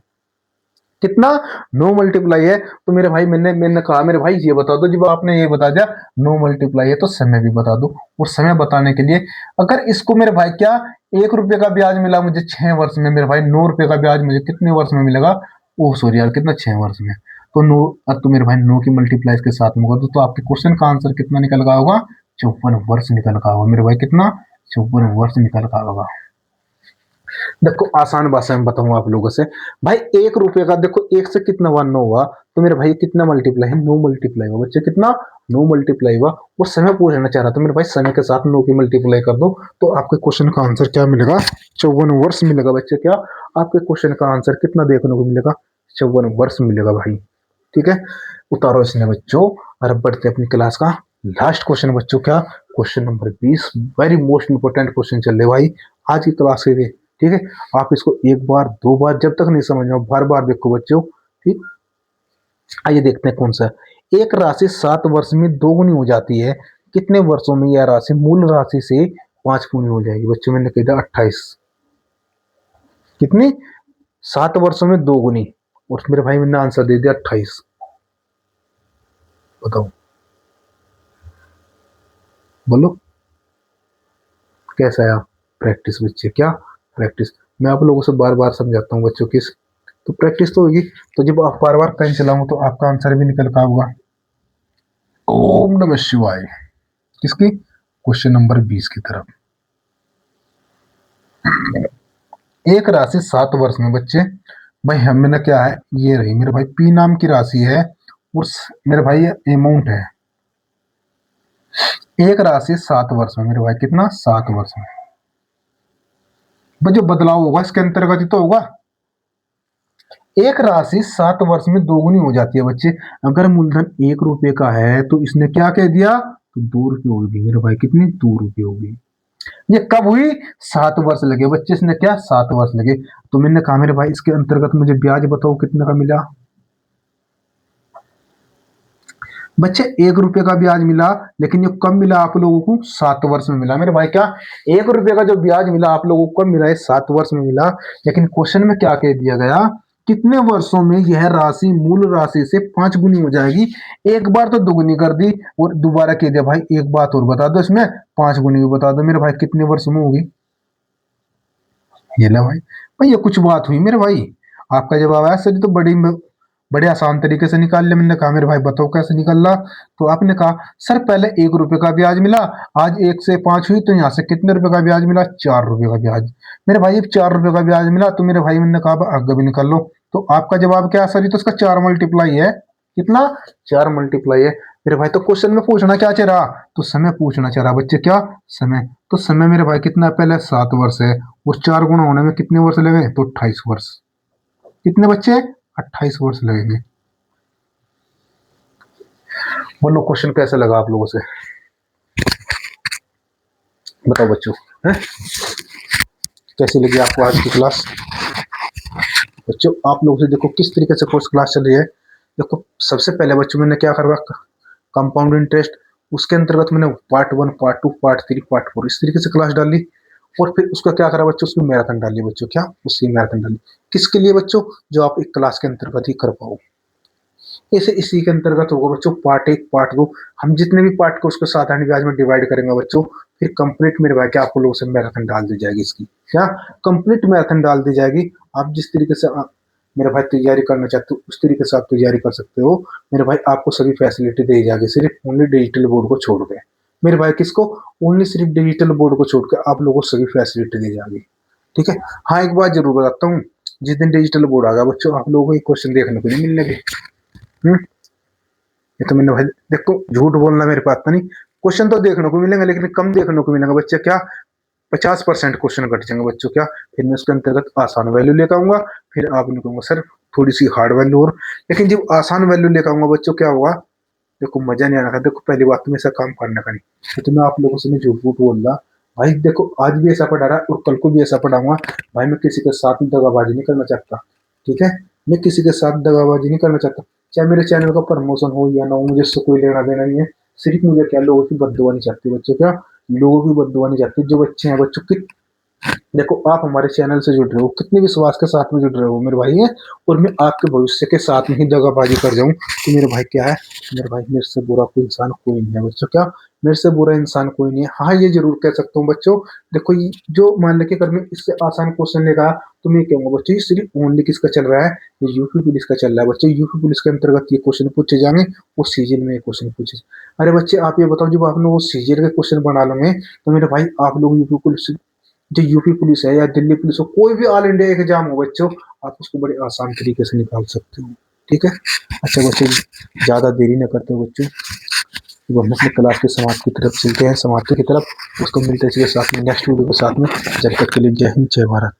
कितना, 9 मल्टीप्लाई है। तो मेरे भाई मैंने मैंने कहा मेरे भाई ये बता दो, जब आपने ये बता दिया 9 मल्टीप्लाई है तो समय भी बता दो। और समय बताने के लिए अगर इसको मेरे भाई क्या 1 रुपए का ब्याज मिला मुझे 6 वर्ष में, मेरे भाई 9 रुपए का ब्याज मुझे कितने वर्ष में मिलेगा, ओ सॉरी यार कितना 6 वर्ष में। तो 9, अब तो मेरे भाई 9 की मल्टीप्लाई के साथ में होगा तो आपके क्वेश्चन का आंसर कितना निकल गया होगा, 54 वर्ष निकल गया होगा मेरे भाई, कितना 54 वर्ष निकल गया होगा। देखो आसान भाषा में बताऊं आप लोगों से भाई, 1 रुपए का देखो 1 से कितना वन हुआ, तो मेरे भाई कितना मल्टीप्लाई है, 9 मल्टीप्लाई हुआ बच्चे, कितना 9 मल्टीप्लाई हुआ। और समय पूछना चाह रहा था मेरे भाई, समय के साथ 9 की मल्टीप्लाई कर दो तो आपके क्वेश्चन का आंसर क्या मिलेगा, 54 वर्ष मिलेगा बच्चे। क्या आपके क्वेश्चन का आंसर कितना देखने को मिलेगा, 54 वर्ष मिलेगा भाई। ठीक है, उतारो इसने बच्चों और अब बढ़ते अपनी क्लास का लास्ट क्वेश्चन बच्चों, क्या question number 20, very most important question चल रहे भाई आज की क्लास के लिए। ठीक है, आप इसको एक बार दो बार जब तक नहीं समझ में बार बार देखो बच्चों। ठीक, आइए देखते हैं कौन सा। एक राशि 7 वर्ष में दोगुनी हो जाती है, कितने वर्षों में यह राशि मूल राशि से 5 गुनी हो जाएगी? बच्चों मैंने कह दिया 28। कितनी? 7 वर्षों में दोगुनी। और मेरे भाई मैंने आंसर दे दिया 28। बताओ, बोलो कैसा है? प्रैक्टिस बच्चे, क्या प्रैक्टिस? मैं आप लोगों से बार बार समझाता हूँ बच्चों की, तो प्रैक्टिस तो होगी। तो जब आप बार बार पेन चलाऊंगा तो आपका आंसर भी निकल का होगा। ओम नमः शिवाय। किसकी? क्वेश्चन नंबर 20 की तरफ। एक राशि 7 वर्ष में बच्चे, भाई हमें ना क्या है, ये रही मेरे भाई पी नाम की राशि है, और मेरे भाई ये अमाउंट है। एक राशि 7 वर्ष में मेरे भाई, कितना? 7 वर्ष में। भाई जो बदलाव होगा इसके अंतर्गत ही तो होगा। एक राशि 7 वर्ष में दोगुनी हो जाती है बच्चे। अगर मूलधन 1 रुपए का है तो इसने क्या कह दिया? तो 2 रुपये होगी मेरे भाई। कितनी? 2 रुपये होगी। ये कब हुई? 7 वर्ष लगे बच्चे, इसने क्या? 7 वर्ष लगे। तो मैंने कहा मेरे भाई इसके अंतर्गत मुझे ब्याज बताओ कितने का मिला? बच्चे 1 रुपए का ब्याज मिला, लेकिन ये कब मिला आप लोगों को? 7 वर्ष में मिला मेरे भाई। क्या 1 रुपए का जो ब्याज मिला आप लोगों को कब मिला है? 7 वर्ष में मिला। लेकिन क्वेश्चन में क्या कह दिया गया? कितने वर्षों में यह राशि मूल राशि से 5 गुनी हो जाएगी? एक बार तो दुगुनी कर दी, और दोबारा कह दिया भाई एक बात और बता दो, इसमें 5 गुनी भी बता दो मेरे भाई, कितने वर्ष में होगी? ये ला भाई, भाई ये कुछ बात हुई मेरे भाई। आपका जवाब आया सर, तो बड़े आसान तरीके से निकाल लिया। मैंने कहा मेरे भाई बताओ कैसे निकल रहा? तो आपने कहा सर पहले 1 रुपए का ब्याज मिला, आज 1 से 5 हुई, तो यहाँ से कितने रुपए का ब्याज मिला? 4 रुपए का ब्याज। मेरे भाई 4 रुपए का ब्याज मिला, तो मेरे भाई मैंने कहा आगे भी निकाल लो। तो आपका जवाब क्या है सर? ये तो इसका 4 मल्टीप्लाई है। कितना? 4 मल्टीप्लाई है मेरे भाई। तो क्वेश्चन में पूछना क्या चाह रहा? तो समय पूछना चाह रहा बच्चे। क्या? समय। तो समय मेरे भाई कितना है? पहले 7 वर्ष है, और 4 गुना होने में कितने वर्ष लगे? तो 28 वर्ष। कितने बच्चे? 28 वर्ष लगेंगे। बोलो क्वेश्चन कैसा लगा आप लोगों से? बताओ बच्चों, हैं? कैसी लगी आपको आज की क्लास? बच्चों आप लोगों से देखो किस तरीके से कोर्स क्लास चल रही है। देखो सबसे पहले बच्चों मैंने क्या करवा, कंपाउंड इंटरेस्ट, उसके अंतर्गत मैंने पार्ट 1, पार्ट 2, पार्ट 3, पार्ट 4 इस तरीके से क्लास डाली। और फिर उसका क्या करा बच्चों? उसकी मैराथन डाली बच्चों। क्या? उसकी मैराथन डाली। किसके लिए बच्चों? जो आप एक क्लास के अंतर्गत ही कर पाओ। ऐसे इसी के अंतर्गत होगा बच्चों पार्ट 1, पार्ट 2। हम जितने भी पार्ट को उसको साधारण ब्याज में डिवाइड करेंगे बच्चों, फिर कंप्लीट मेरे भाई क्या आपको लोगों से मैराथन डाल दी जाएगी इसकी। क्या? कंप्लीट मैराथन डाल दी जाएगी। आप जिस तरीके से मेरे भाई तैयारी करना चाहते हो उस तरीके से आप तैयारी कर सकते हो। मेरे भाई आपको सभी फैसिलिटी दी जाएगी, सिर्फ ओनली डिजिटल बोर्ड को छोड़ के। मेरे भाई किसको? ओनली सिर्फ डिजिटल बोर्ड को छोड़ के आप लोगों को सभी फैसिलिटी दी जाएगी। ठीक है। हाँ एक बात जरूर बताता हूँ, जिस दिन डिजिटल बोर्ड आ गया बच्चों आप लोगों को एक क्वेश्चन देखने को नहीं मिलने के। ये तो मैंने भाई देखो झूठ बोलना मेरे पास तो नहीं, क्वेश्चन तो देखने को मिलेंगे लेकिन कम देखने को मिलेंगे बच्चे। क्या? 50% क्वेश्चन कट जाएंगे बच्चों। क्या? फिर मैं उसके अंतर्गत आसान वैल्यू लेकर आऊंगा, फिर आप कहूंगा सर थोड़ी सी हार्ड वैल्यू और। लेकिन जब आसान वैल्यू लेकर आऊंगा बच्चों क्या होगा? देखो मजा नहीं आना था। देखो पहली बात तो मैं ऐसा काम करने का नहीं, तो मैं आप लोगों से मैं झूठ झूठ बोल रहा भाई। देखो आज भी ऐसा पढ़ा रहा और कल को भी ऐसा पढ़ाऊंगा भाई। मैं किसी के साथ में दगाबाजी नहीं करना चाहता। ठीक है, मैं किसी के साथ दगाबाजी नहीं करना चाहता। चाहे मेरे चैनल का प्रमोशन हो या ना हो, मुझे इससे कोई लेना देना नहीं है। सिर्फ मुझे क्या लोगों की बददुआ नहीं चाहती बच्चों। क्या? लोगों की बददुआ नहीं चाहती। जो बच्चे हैं बच्चों की, देखो आप हमारे चैनल से जुड़ रहे हो, कितने विश्वास के साथ में जुड़ रहे हो मेरे भाई है, और मैं आपके भविष्य के साथ में ही दगाबाजी कर जाऊं तो मेरे भाई क्या है? मेरे भाई मेरे से बुरा कोई इंसान कोई नहीं है बच्चों। क्या? मेरे से बुरा इंसान कोई नहीं है। हाँ ये जरूर कह सकता हूँ बच्चों, देखो ये जो मान लेके अगर मैं इससे आसान क्वेश्चन लेगा तो मैं कहूंगा बच्चों ये सिर्फ ओनली किसका चल रहा है? ये यूपी पुलिस का चल रहा है बच्चों। यूपी पुलिस के अंतर्गत ये क्वेश्चन पूछे जाएंगे, उस सीजन में ये क्वेश्चन पूछे। अरे बच्चे आप ये बताओ जब आप लोग वो सीजन के क्वेश्चन बना लोगे तो मेरे भाई आप लोग यूपी पुलिस, जो यूपी पुलिस है या दिल्ली पुलिस हो, कोई भी ऑल इंडिया एग्जाम हो बच्चों, आप उसको बड़े आसान तरीके से निकाल सकते हो। ठीक है। अच्छा बच्चों ज्यादा देरी न करते हो बच्चों, अब हम अपने क्लास के समाप्ति की तरफ चलते हैं, समाप्ति की तरफ। उसको मिलते हैं इसके साथ में नेक्स्ट वीडियो के साथ में। जब तक के लिए जय हिंद जय भारत।